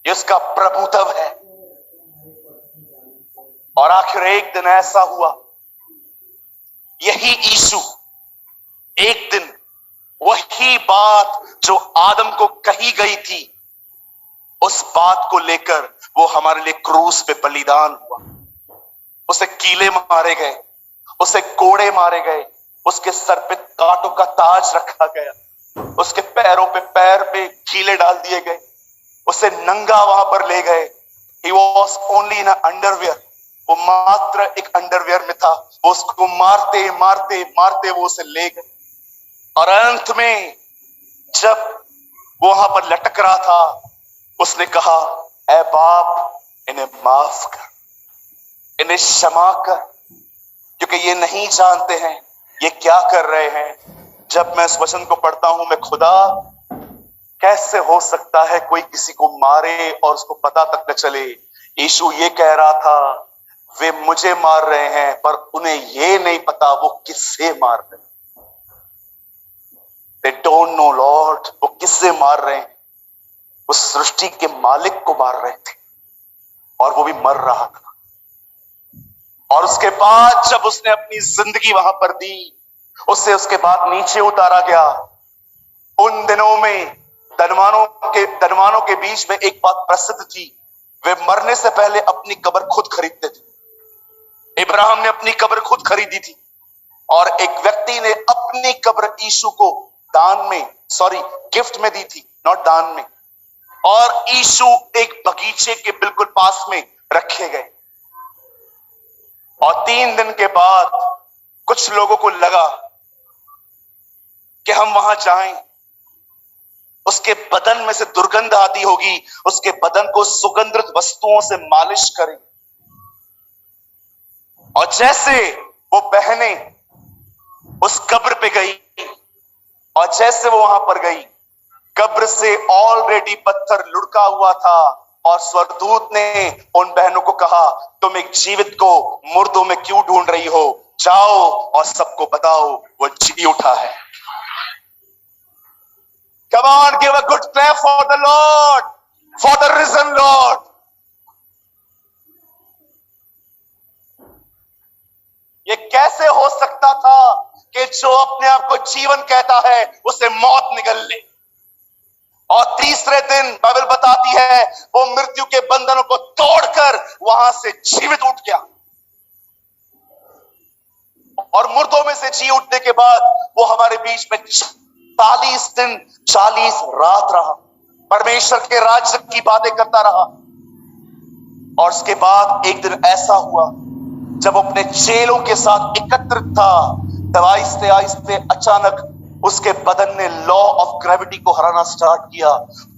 ये उसका प्रभुत्व है। और आखिर एक दिन ऐसा हुआ, यही यीशु एक दिन वही बात जो आदम को कही गई थी, उस बात को लेकर वो हमारे लिए क्रूस पे बलिदान हुआ। उसे कीले मारे गए, उसे कोड़े मारे गए, उसके सर पे कांटों का ताज रखा गया, उसके पैरों पे पैर पे कीले डाल दिए गए, उसे नंगा वहां पर ले गए। He was only in an underwear। वो मात्र एक अंडरवेयर में था। वो उसको मारते मारते मारते वो उसे ले गए, और अंत में जब वो वहां पर लटक रहा था, उसने कहा, ऐ बाप, इन्हें माफ कर, इन्हें क्षमा कर, क्योंकि ये नहीं जानते हैं ये क्या कर रहे हैं। जब मैं इस वचन को पढ़ता हूं, मैं खुदा, कैसे हो सकता है कोई किसी को मारे और उसको पता तक न चले? यीशु ये कह रहा था, वे मुझे मार रहे हैं पर उन्हें ये नहीं पता वो किससे मार रहे हैं। They don't know Lord, वो किससे मार रहे हैं? उस सृष्टि के मालिक को मार रहे थे, और वो भी मर रहा था। और उसके बाद जब उसने अपनी जिंदगी वहां पर दी, उससे उसके बाद नीचे उतारा गया। उन दिनों में धनवानों के बीच में एक बात प्रसिद्ध थी, वे मरने से पहले अपनी कब्र खुद खरीदते थे। इब्राहिम ने अपनी कब्र खुद खरीदी थी, और एक व्यक्ति ने अपनी कब्र यीशु को गिफ्ट में दी थी, नॉट दान में। और यीशु एक बगीचे के बिल्कुल पास में रखे गए। और 3 दिन के बाद कुछ लोगों को लगा कि हम वहां जाएं, उसके बदन में से दुर्गंध आती होगी, उसके बदन को सुगंधित वस्तुओं से मालिश करें। और जैसे वो बहनें उस कब्र पे गई, और जैसे वो वहां पर गई, कब्र से ऑलरेडी पत्थर लुढ़का हुआ था, और स्वर्गदूत ने उन बहनों को कहा, तुम एक जीवित को मुर्दों में क्यों ढूंढ रही हो? जाओ और सबको बताओ वो जी उठा है। Come on, give a good clap for the Lord, for the risen Lord. ये कैसे हो सकता था कि जो अपने आप को जीवन कहता है उसे मौत निगल ले? और तीसरे दिन बाइबल बताती है वो मृत्यु के बंधनों को तोड़कर वहां से जीवित उठ गया, और मुर्दों में से जी उठने के बाद वो हमारे बीच में 40 दिन 40 रात रहा, परमेश्वर के राज्य की बातें करता रहा। और उसके बाद एक दिन ऐसा हुआ, जब अपने चेलों के साथ एकत्रित था, तब आहिस्ते आहिस्ते अचानक उसके बदन ने लॉ ऑफ ग्रेविटी को हराना स्टार्ट किया।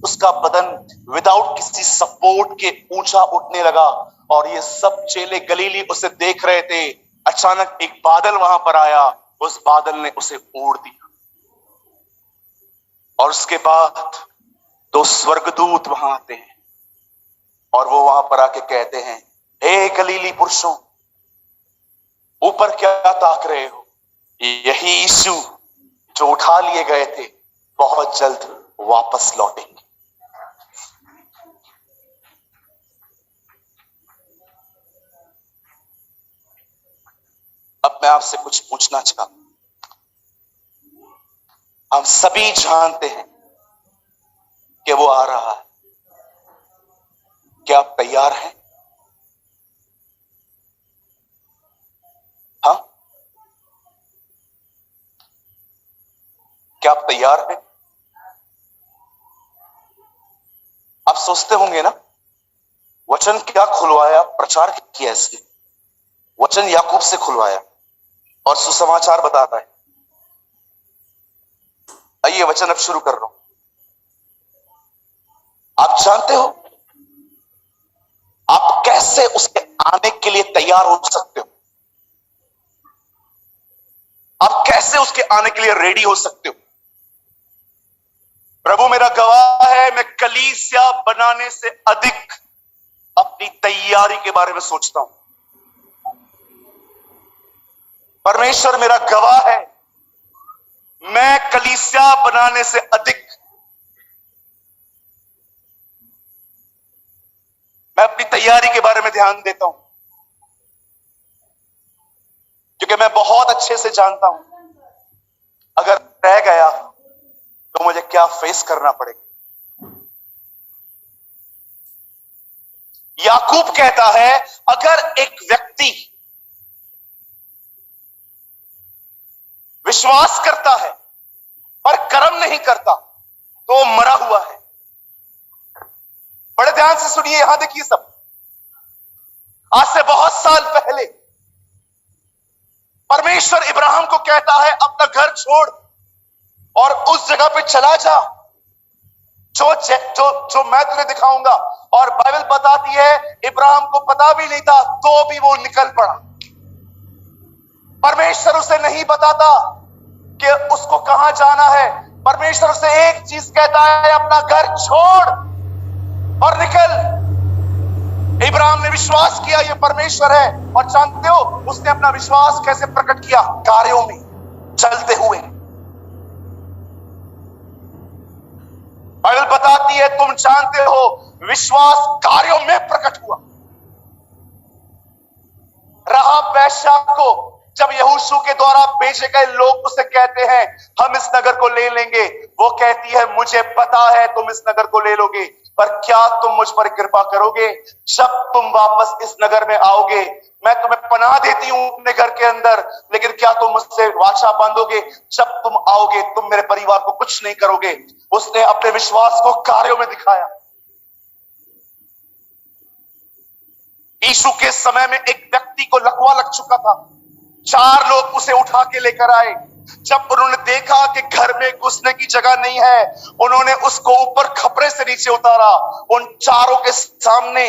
उसका बदन विदाउट किसी सपोर्ट के ऊंचा उठने लगा, और ये सब चेले गलीली उसे देख रहे थे। अचानक एक बादल वहां पर आया, उस बादल ने उसे ओढ़ दिया, और उसके बाद 2 स्वर्गदूत वहां आते हैं, और वो वहां पर आके कहते हैं, हे गलीली पुरुषों, ऊपर क्या ताक रहे हो? यही यीशु जो उठा लिए गए थे बहुत जल्द वापस लौटेंगे। अब मैं आपसे कुछ पूछना चाहता हूं। हम सभी जानते हैं कि वो आ रहा है। क्या आप तैयार हैं? क्या आप तैयार हैं? आप सोचते होंगे ना, वचन क्या खुलवाया, प्रचार किया इसने, वचन याकूब से खुलवाया और सुसमाचार बताता है। आइए वचन अब शुरू कर रहा हूं। आप जानते हो आप कैसे उसके आने के लिए तैयार हो सकते हो? आप कैसे उसके आने के लिए रेडी हो सकते हो? प्रभु मेरा गवाह है, मैं कलीसिया बनाने से अधिक अपनी तैयारी के बारे में सोचता हूं। परमेश्वर मेरा गवाह है, मैं कलीसिया बनाने से अधिक मैं अपनी तैयारी के बारे में ध्यान देता हूं, क्योंकि मैं बहुत अच्छे से जानता हूं अगर रह गया तो मुझे क्या फेस करना पड़ेगा। याकूब कहता है, अगर एक व्यक्ति विश्वास करता है पर कर्म नहीं करता तो वो मरा हुआ है। बड़े ध्यान से सुनिए, यहां देखिए सब। आज से बहुत साल पहले परमेश्वर इब्राहिम को कहता है, अपना घर छोड़ और उस जगह पे चला जा जो जो जो मैं तुझे दिखाऊंगा। और बाइबल बताती है इब्राहिम को पता भी नहीं था तो भी वो निकल पड़ा। परमेश्वर उसे नहीं बताता कि उसको कहां जाना है। परमेश्वर उसे एक चीज कहता है, अपना घर छोड़ और निकल। इब्राहिम ने विश्वास किया ये परमेश्वर है, और जानते हो उसने अपना विश्वास कैसे प्रकट किया? कार्यों में, चलते हुए। बाइबल बताती है, तुम जानते हो विश्वास कार्यों में प्रकट हुआ। राहाब वेश्या को जब यहोशू के द्वारा भेजे गए लोग उसे कहते हैं हम इस नगर को ले लेंगे, वो कहती है मुझे पता है तुम इस नगर को ले लोगे, पर क्या तुम मुझ पर कृपा करोगे? जब तुम वापस इस नगर में आओगे मैं तुम्हें पनाह देती हूं अपने घर के अंदर, लेकिन क्या तुम मुझसे वाचा बांधोगे? जब तुम आओगे तुम मेरे परिवार को कुछ नहीं करोगे। उसने अपने विश्वास को कार्यों में दिखाया। यीशु के समय में एक व्यक्ति को लकवा लग चुका था। 4 लोग उसे उठा के लेकर आए। जब उन्होंने देखा कि घर में घुसने की जगह नहीं है, उन्होंने उसको ऊपर खपरे से नीचे उतारा। उन चारों के सामने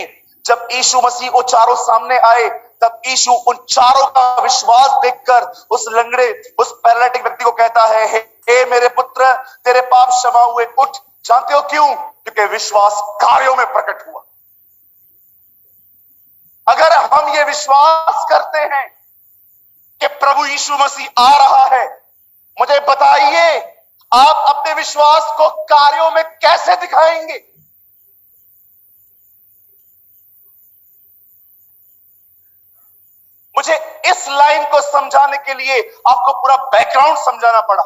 जब यीशु मसीह वो चारों सामने आए, तब यीशु उन चारों का विश्वास देखकर उस लंगड़े, उस पैरालिटिक व्यक्ति को कहता है, हे मेरे पुत्र, तेरे पाप क्षमा हुए, उठ। जानते हो क्यों? क्योंकि विश्वास कार्यों में प्रकट हुआ। अगर हम ये विश्वास करते हैं कि प्रभु यीशु मसीह आ रहा है, मुझे बताइए आप अपने विश्वास को कार्यों में कैसे दिखाएंगे? मुझे इस लाइन को समझाने के लिए आपको पूरा बैकग्राउंड समझाना पड़ा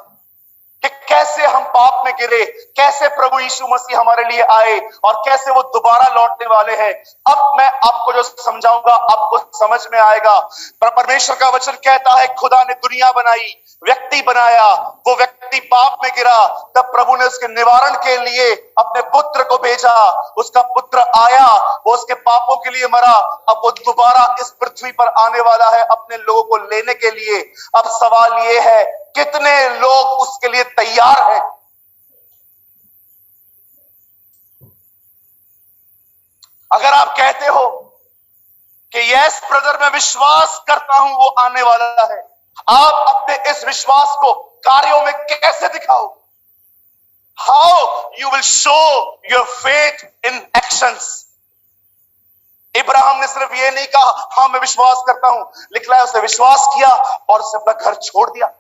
कि कैसे हम पाप में गिरे, कैसे प्रभु यीशु मसीह हमारे लिए आए और कैसे वो दोबारा लौटने वाले हैं। अब मैं आपको जो समझाऊंगा आपको समझ में आएगा। पर परमेश्वर का वचन कहता है, खुदा ने दुनिया बनाई, व्यक्ति बनाया, वो व्यक्ति पाप में गिरा, तब प्रभु ने उसके निवारण के लिए अपने पुत्र को भेजा। उसका पुत्र आया, वो उसके पापों के लिए मरा, अब वो दोबारा इस पृथ्वी पर आने वाला है अपने लोगों को लेने के लिए। अब सवाल ये है, कितने लोग उसके लिए तैयार हैं? अगर आप कहते हो कि यस ब्रदर मैं विश्वास करता हूं वो आने वाला है, आप अपने इस विश्वास को कार्यों में कैसे दिखाओ? How you will show your faith in actions. Ibrahim ने सिर्फ ये नहीं कहा हाँ मैं विश्वास करता हूं, लिखा है उसने विश्वास किया और उसने अपना घर छोड़ दिया।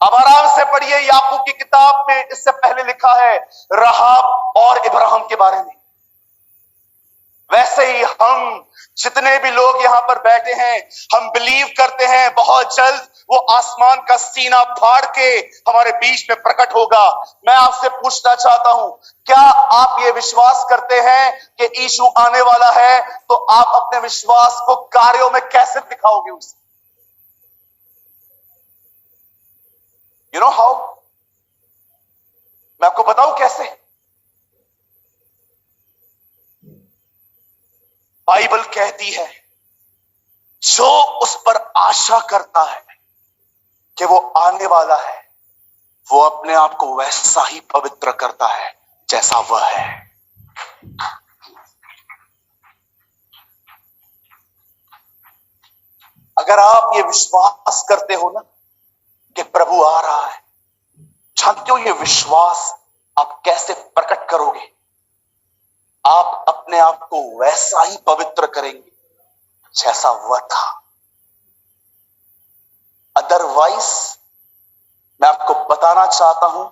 अब आराम से पढ़िए याकूब की किताब में, इससे पहले लिखा है राहाब और इब्राहिम के बारे में। वैसे ही हम जितने भी लोग यहां पर बैठे हैं, हम बिलीव करते हैं बहुत जल्द वो आसमान का सीना फाड़ के हमारे बीच में प्रकट होगा। मैं आपसे पूछना चाहता हूं, क्या आप ये विश्वास करते हैं कि यीशु आने वाला है? तो आप अपने विश्वास को कार्यों में कैसे दिखाओगे उसे? यू नो हाउ, मैं आपको बताऊं कैसे। बाइबल कहती है जो उस पर आशा करता है कि वो आने वाला है, वो अपने आप को वैसा ही पवित्र करता है जैसा वह है। अगर आप ये विश्वास करते हो ना कि प्रभु आ रहा है, जानते हो ये विश्वास आप कैसे प्रकट करोगे? आप अपने आप को वैसा ही पवित्र करेंगे जैसा वह था। अदरवाइज मैं आपको बताना चाहता हूं,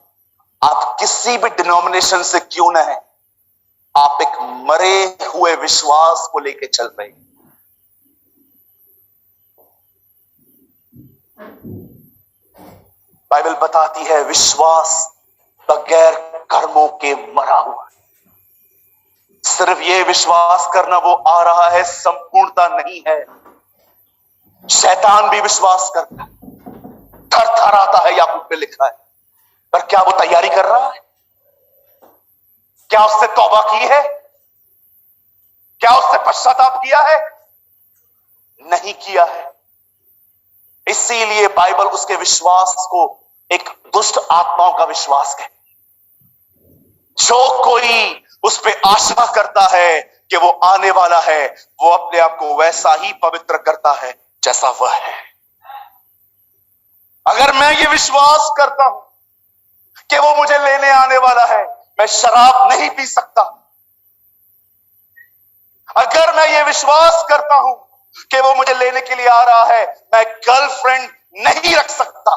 आप किसी भी डिनोमिनेशन से क्यों ना है, आप एक मरे हुए विश्वास को लेके चल रहे हैं। बाइबल बताती है विश्वास बगैर कर्मों के मरा हुआ। सिर्फ ये विश्वास करना वो आ रहा है संपूर्णता नहीं है। शैतान भी विश्वास करता है, थर थर आता है, याकूब पे लिखा है, पर क्या वो तैयारी कर रहा है? क्या उसने तौबा की है? क्या उसने पश्चाताप किया है? नहीं किया है। इसीलिए बाइबल उसके विश्वास को एक दुष्ट आत्माओं का विश्वास कहती है। जो कोई उस पे आशा करता है कि वो आने वाला है, वो अपने आप को वैसा ही पवित्र करता है जैसा वह है। अगर मैं ये विश्वास करता हूं कि वो मुझे लेने आने वाला है, मैं शराब नहीं पी सकता। अगर मैं ये विश्वास करता हूं कि वो मुझे लेने के लिए आ रहा है, मैं गर्लफ्रेंड नहीं रख सकता।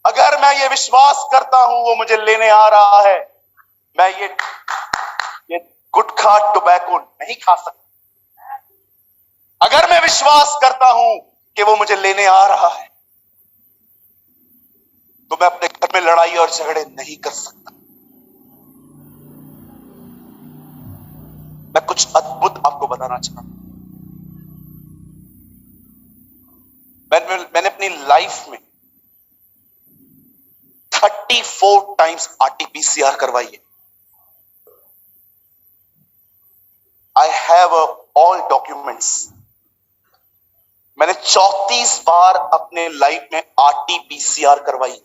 अगर मैं ये विश्वास करता हूं वो मुझे लेने आ रहा है, मैं ये गुटखा टोबैको नहीं खा सकता। अगर मैं विश्वास करता हूं कि वो मुझे लेने आ रहा है, तो मैं अपने घर में लड़ाई और झगड़े नहीं कर सकता। मैं कुछ अद्भुत आपको बताना चाहता हूं। मैंने अपनी लाइफ में 34 टाइम्स आरटीपीसीआर करवाई है। I have all documents. मैंने 34 बार अपने लाइफ में आरटीपीसीआर करवाई,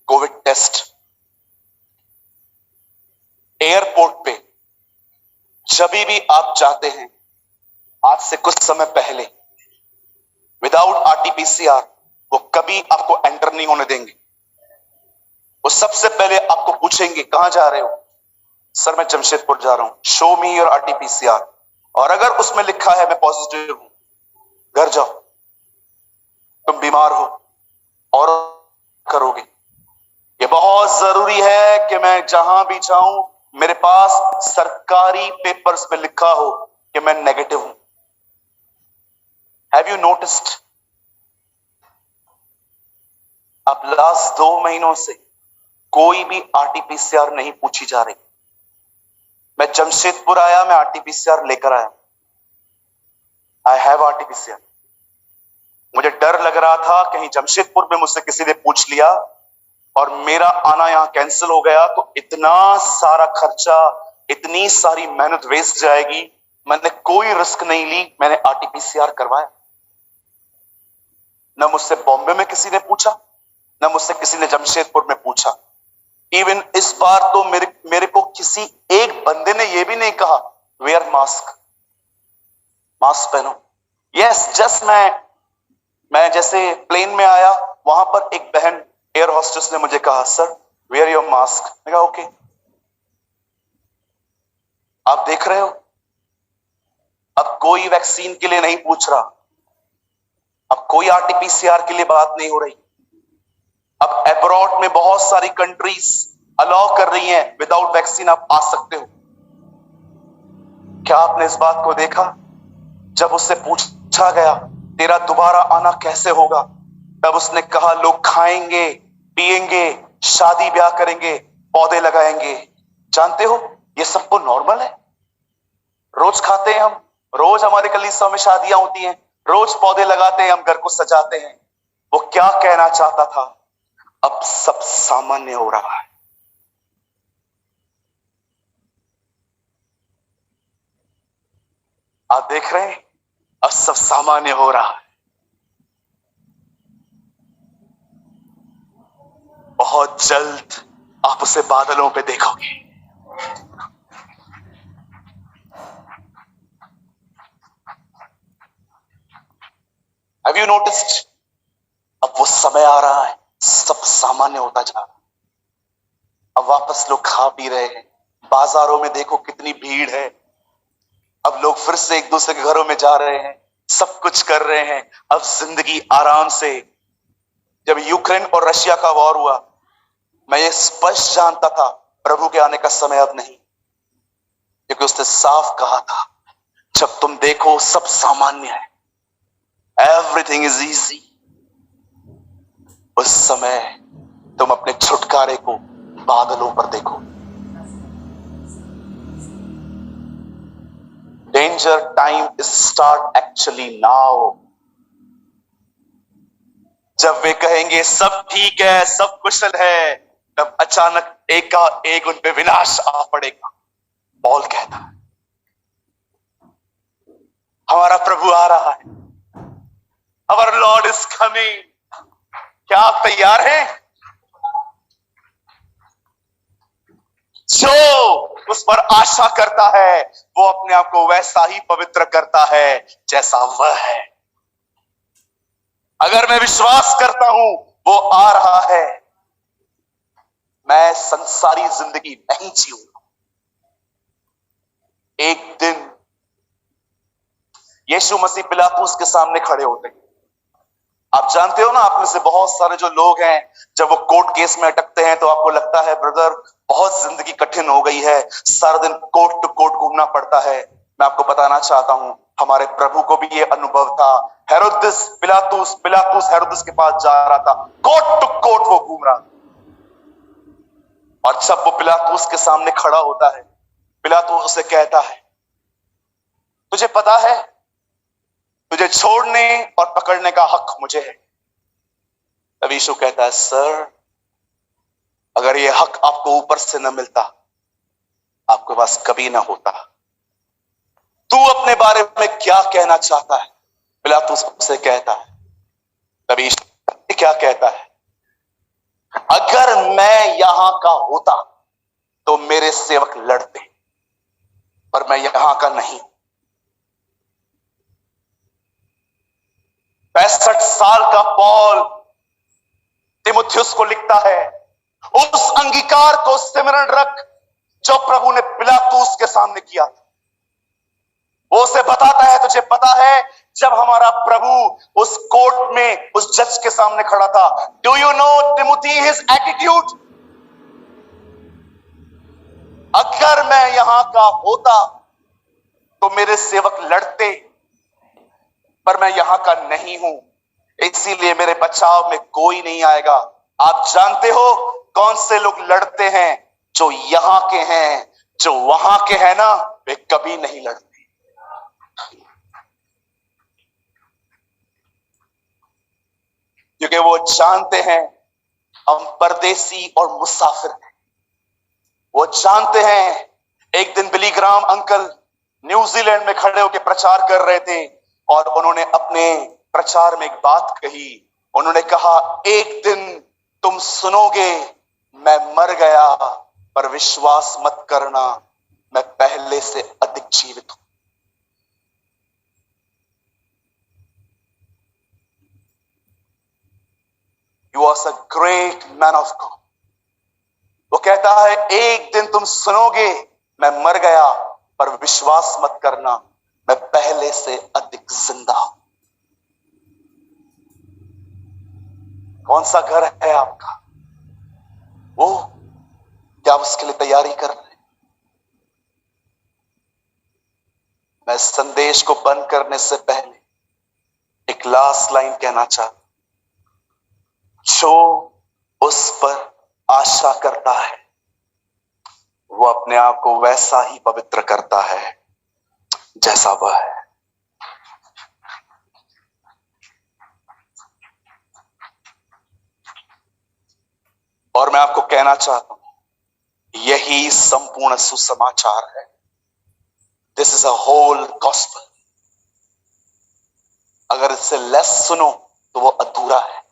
कोविड टेस्ट। एयरपोर्ट पे जब भी आप जाते हैं, आज से कुछ समय पहले, विदाउट आरटीपीसीआर वो कभी आपको एंटर नहीं होने देंगे। वो सबसे पहले आपको पूछेंगे कहां जा रहे हो? सर मैं जमशेदपुर जा रहा हूं। Show me your RTPCR. और अगर उसमें लिखा है मैं पॉजिटिव हूं, घर जाओ। तुम बीमार हो और करोगे। ये बहुत जरूरी है कि मैं जहां भी जाऊं मेरे पास सरकारी पेपर्स पे लिखा हो कि मैं नेगेटिव हूं। Have you noticed? अब लास्ट 2 महीनों से कोई भी आरटीपीसीआर नहीं पूछी जा रही। मैं जमशेदपुर आया, मैं आरटीपीसीआर लेकर आया। I have RTPCR. मुझे डर लग रहा था कहीं जमशेदपुर में मुझसे किसी ने पूछ लिया और मेरा आना यहां कैंसिल हो गया तो इतना सारा खर्चा, इतनी सारी मेहनत वेस्ट जाएगी। मैंने कोई रिस्क नहीं ली, मैंने आरटीपीसीआर करवाया। न मुझसे बॉम्बे में किसी ने पूछा, न मुझसे किसी ने जमशेदपुर में पूछा। इवन इस बार तो मेरे को किसी एक बंदे ने यह भी नहीं कहा वेयर मास्क, मास्क पहनो। यस, जस्ट मैं जैसे प्लेन में आया, वहां पर एक बहन एयर होस्टेस ने मुझे कहा सर वेयर योर मास्क। मैं कहा ओके। आप देख रहे हो, अब कोई वैक्सीन के लिए नहीं पूछ रहा, अब कोई आरटीपीसीआर के लिए बात नहीं हो रही। अब अब्रॉड में बहुत सारी कंट्रीज अलाउ कर रही हैं विदाउट वैक्सीन आप आ सकते हो। क्या आपने इस बात को देखा? जब उससे पूछा गया तेरा दोबारा आना कैसे होगा, तब उसने कहा लोग खाएंगे, पिएंगे, शादी ब्याह करेंगे, पौधे लगाएंगे। जानते हो ये सबको नॉर्मल है, रोज खाते हैं हम, रोज हमारे कलीसिया में शादियां होती हैं, रोज पौधे लगाते हैं, हम घर को सजाते हैं। वो क्या कहना चाहता था? अब सब सामान्य हो रहा है। आप देख रहे हैं, अब सब सामान्य हो रहा है। बहुत जल्द आप उसे बादलों पे देखोगे। Have you noticed? अब वो समय आ रहा है, सब सामान्य होता जा रहा है। अब वापस लोग खा पी रहे हैं। बाजारों में देखो कितनी भीड़ है। अब लोग फिर से एक दूसरे के घरों में जा रहे हैं, सब कुछ कर रहे हैं। अब जिंदगी आराम से। जब यूक्रेन और रशिया का वॉर हुआ, मैं ये स्पष्ट जानता था प्रभु के आने का समय अब नहीं, क्योंकि उसने साफ कहा था, जब तुम देखो सब सामान्य है, एवरीथिंग इज इजी, उस समय तुम अपने छुटकारे को बादलों पर देखो। Danger time is start actually now. जब वे कहेंगे सब ठीक है, सब कुशल है, तब अचानक एक का एक उन पे विनाश आ पड़ेगा। पौल कहता है, हमारा प्रभु आ रहा है, अवर लॉर्ड इज कमिंग। क्या आप तैयार हैं? जो उस पर आशा करता है, वो अपने आप को वैसा ही पवित्र करता है जैसा वह है। अगर मैं विश्वास करता हूं वो आ रहा है, मैं संसारी जिंदगी नहीं जीऊंगा। एक दिन यीशु मसीह पिलातुस के सामने खड़े होते हैं। आप जानते हो ना, आप में से बहुत सारे जो लोग हैं, जब वो कोर्ट केस में अटकते हैं तो आपको लगता है ब्रदर बहुत जिंदगी कठिन हो गई है, सारा दिन कोर्ट टू कोर्ट घूमना पड़ता है। मैं आपको बताना चाहता हूं, हमारे प्रभु को भी ये अनुभव था। हेरोदिस पिलातुस हेरोदिस के पास जा रहा था, कोर्ट टू कोर्ट वो घूम रहा था। और जब वो पिलातुस के सामने खड़ा होता है, पिलातुस उसे कहता है, तुझे पता है तुझे छोड़ने और पकड़ने का हक मुझे है। तब यीशु कहता है, सर अगर ये हक आपको ऊपर से न मिलता, आपके पास कभी ना होता। तू अपने बारे में क्या कहना चाहता है? पिलातुस उसे कहता है। तब यीशु क्या कहता है? अगर मैं यहां का होता तो मेरे सेवक लड़ते, पर मैं यहां का नहीं। 65 साल का पौल तिमुथियुस को लिखता है, उस अंगीकार को सिमरण रख जो प्रभु ने पिलातुस के सामने किया था। वो उसे बताता है, तुझे पता है जब हमारा प्रभु उस कोर्ट में उस जज के सामने खड़ा था, do you know Timothy his attitude? अगर मैं यहां का होता तो मेरे सेवक लड़ते, पर मैं यहां का नहीं हूं, इसीलिए मेरे बचाव में कोई नहीं आएगा। आप जानते हो कौन से लोग लड़ते हैं? जो यहां के हैं। जो वहां के हैं ना, वे कभी नहीं लड़ते, क्योंकि वो जानते हैं हम परदेसी और मुसाफिर हैं। वो जानते हैं, एक दिन बिली ग्राम अंकल न्यूजीलैंड में खड़े होकर प्रचार कर रहे थे और उन्होंने अपने प्रचार में एक बात कही। उन्होंने कहा, एक दिन तुम सुनोगे मैं मर गया, पर विश्वास मत करना, मैं पहले से अधिक जीवित हूं। He was a great man of God. वो कहता है, एक दिन तुम सुनोगे मैं मर गया, पर विश्वास मत करना, मैं पहले से अधिक जिंदा हूं। कौन सा घर है आपका? वो क्या आप उसके लिए तैयारी कर रहे हैं? मैं संदेश को बंद करने से पहले एक लास्ट लाइन कहना चाहता, जो उस पर आशा करता है वो अपने आप को वैसा ही पवित्र करता है जैसा वह है। और मैं आपको कहना चाहता हूं, यही संपूर्ण सुसमाचार है। This is a whole gospel. अगर इससे लेस सुनो तो वो अधूरा है।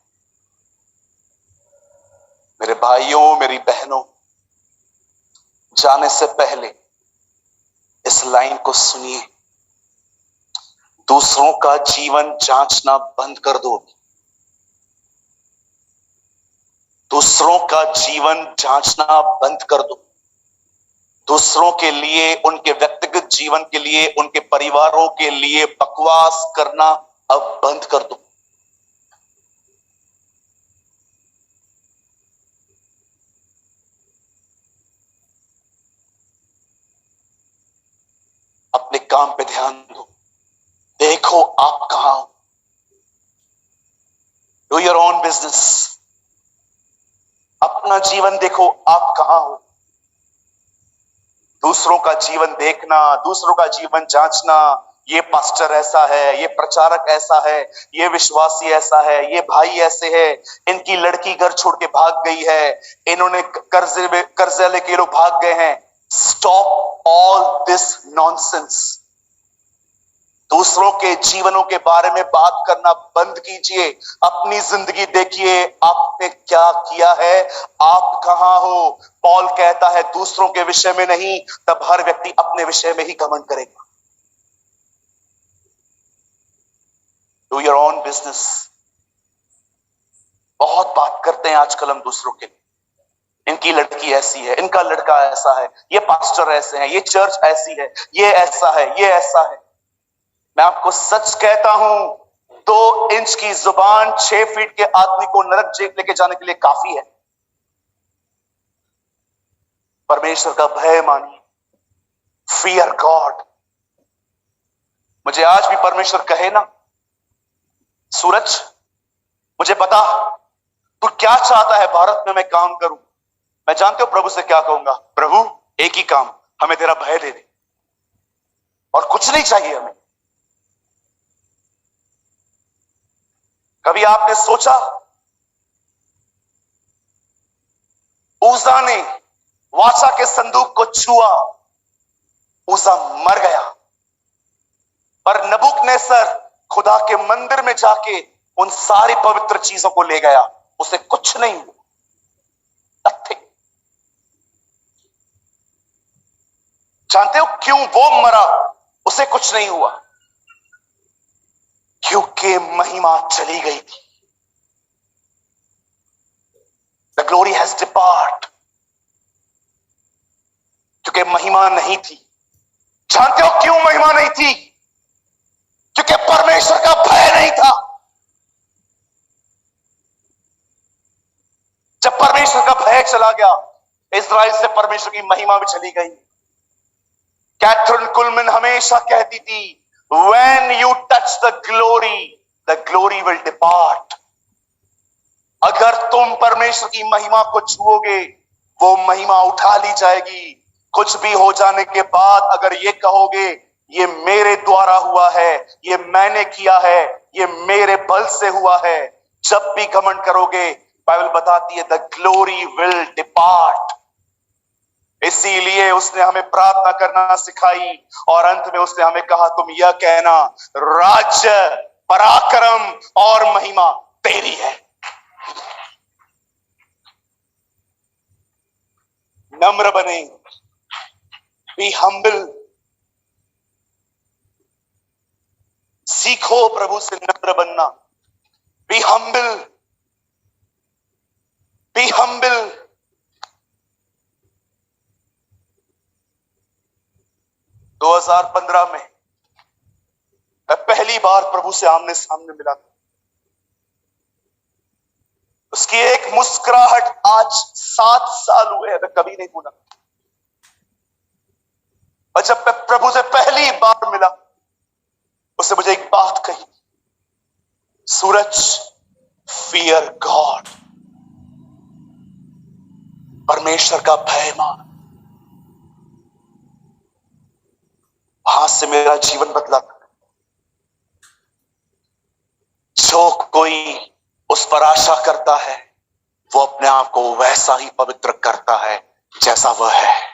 मेरे भाइयों, मेरी बहनों, जाने से पहले इस लाइन को सुनिए। दूसरों का जीवन जांचना बंद कर दो। दूसरों का जीवन जांचना बंद कर दो। दूसरों के लिए, उनके व्यक्तिगत जीवन के लिए, उनके परिवारों के लिए बकवास करना अब बंद कर दो। अपने काम पे ध्यान दो। देखो आप कहां हो। Do your own business. अपना जीवन देखो आप कहां हो। दूसरों का जीवन देखना, दूसरों का जीवन जांचना, ये पास्टर ऐसा है, ये प्रचारक ऐसा है, ये विश्वासी ऐसा है, ये भाई ऐसे है, इनकी लड़की घर छोड़ के भाग गई है, इन्होंने कर्जे लेके लोग भाग गए हैं। Stop all this nonsense. दूसरों के जीवनों के बारे में बात करना बंद कीजिए। अपनी जिंदगी देखिए, आपने क्या किया है, आप कहां हो। पॉल कहता है दूसरों के विषय में नहीं, तब हर व्यक्ति अपने विषय में ही घमंड करेगा। Do your own business. बहुत बात करते हैं आजकल हम दूसरों के लिए। इनकी लड़की ऐसी है, इनका लड़का ऐसा है, ये पास्टर ऐसे हैं, ये चर्च ऐसी है, ये ऐसा है, ये ऐसा है। मैं आपको सच कहता हूं, 2 इंच की जुबान 6 फीट के आदमी को नरक जेल लेके जाने के लिए काफी है। परमेश्वर का भय मानिए। Fear God. मुझे आज भी परमेश्वर कहे ना, सूरज मुझे पता तू क्या चाहता है भारत में मैं काम करूं। मैं जानते हो प्रभु से क्या कहूंगा, प्रभु एक ही काम, हमें तेरा भय दे दे और कुछ नहीं चाहिए हमें। कभी आपने सोचा उजा ने वाचा के संदूक को छुआ, उजा मर गया, पर नबूकदनेस्सर खुदा के मंदिर में जाके उन सारी पवित्र चीजों को ले गया, उसे कुछ नहीं हुआ। जानते हो क्यों वो मरा, उसे कुछ नहीं हुआ? क्योंकि महिमा चली गई थी। The glory has depart. क्योंकि महिमा नहीं थी। जानते हो क्यों महिमा नहीं थी? क्योंकि परमेश्वर का भय नहीं था। जब परमेश्वर का भय चला गया, इस्राएल से परमेश्वर की महिमा भी चली गई। कैथरीन कुलमैन हमेशा कहती थी, when you touch the glory will depart। अगर तुम परमेश्वर की महिमा को छुओगे, वो महिमा उठा ली जाएगी। कुछ भी हो जाने के बाद अगर ये कहोगे ये मेरे द्वारा हुआ है, ये मैंने किया है, ये मेरे बल से हुआ है, जब भी घमंड करोगे, बाइबल बताती है द ग्लोरी विल डिपार्ट। इसीलिए उसने हमें प्रार्थना करना सिखाई और अंत में उसने हमें कहा तुम यह कहना, राज्य, पराक्रम और महिमा तेरी है। नम्र बने, बी हम्बल। सीखो प्रभु से नम्र बनना। Be humble, be humble. दो 2015 में मैं पहली बार प्रभु से आमने सामने मिला था। उसकी एक मुस्कुराहट आज 7 साल हुए हैं, मैं कभी नहीं भूला। और जब मैं प्रभु से पहली बार मिला, उसने मुझे एक बात कही, सूरज, फियर गॉड। परमेश्वर का भय मान। वहां से मेरा जीवन बदला। जो कोई उस पर आशा करता है वो अपने आप को वैसा ही पवित्र करता है जैसा वह है।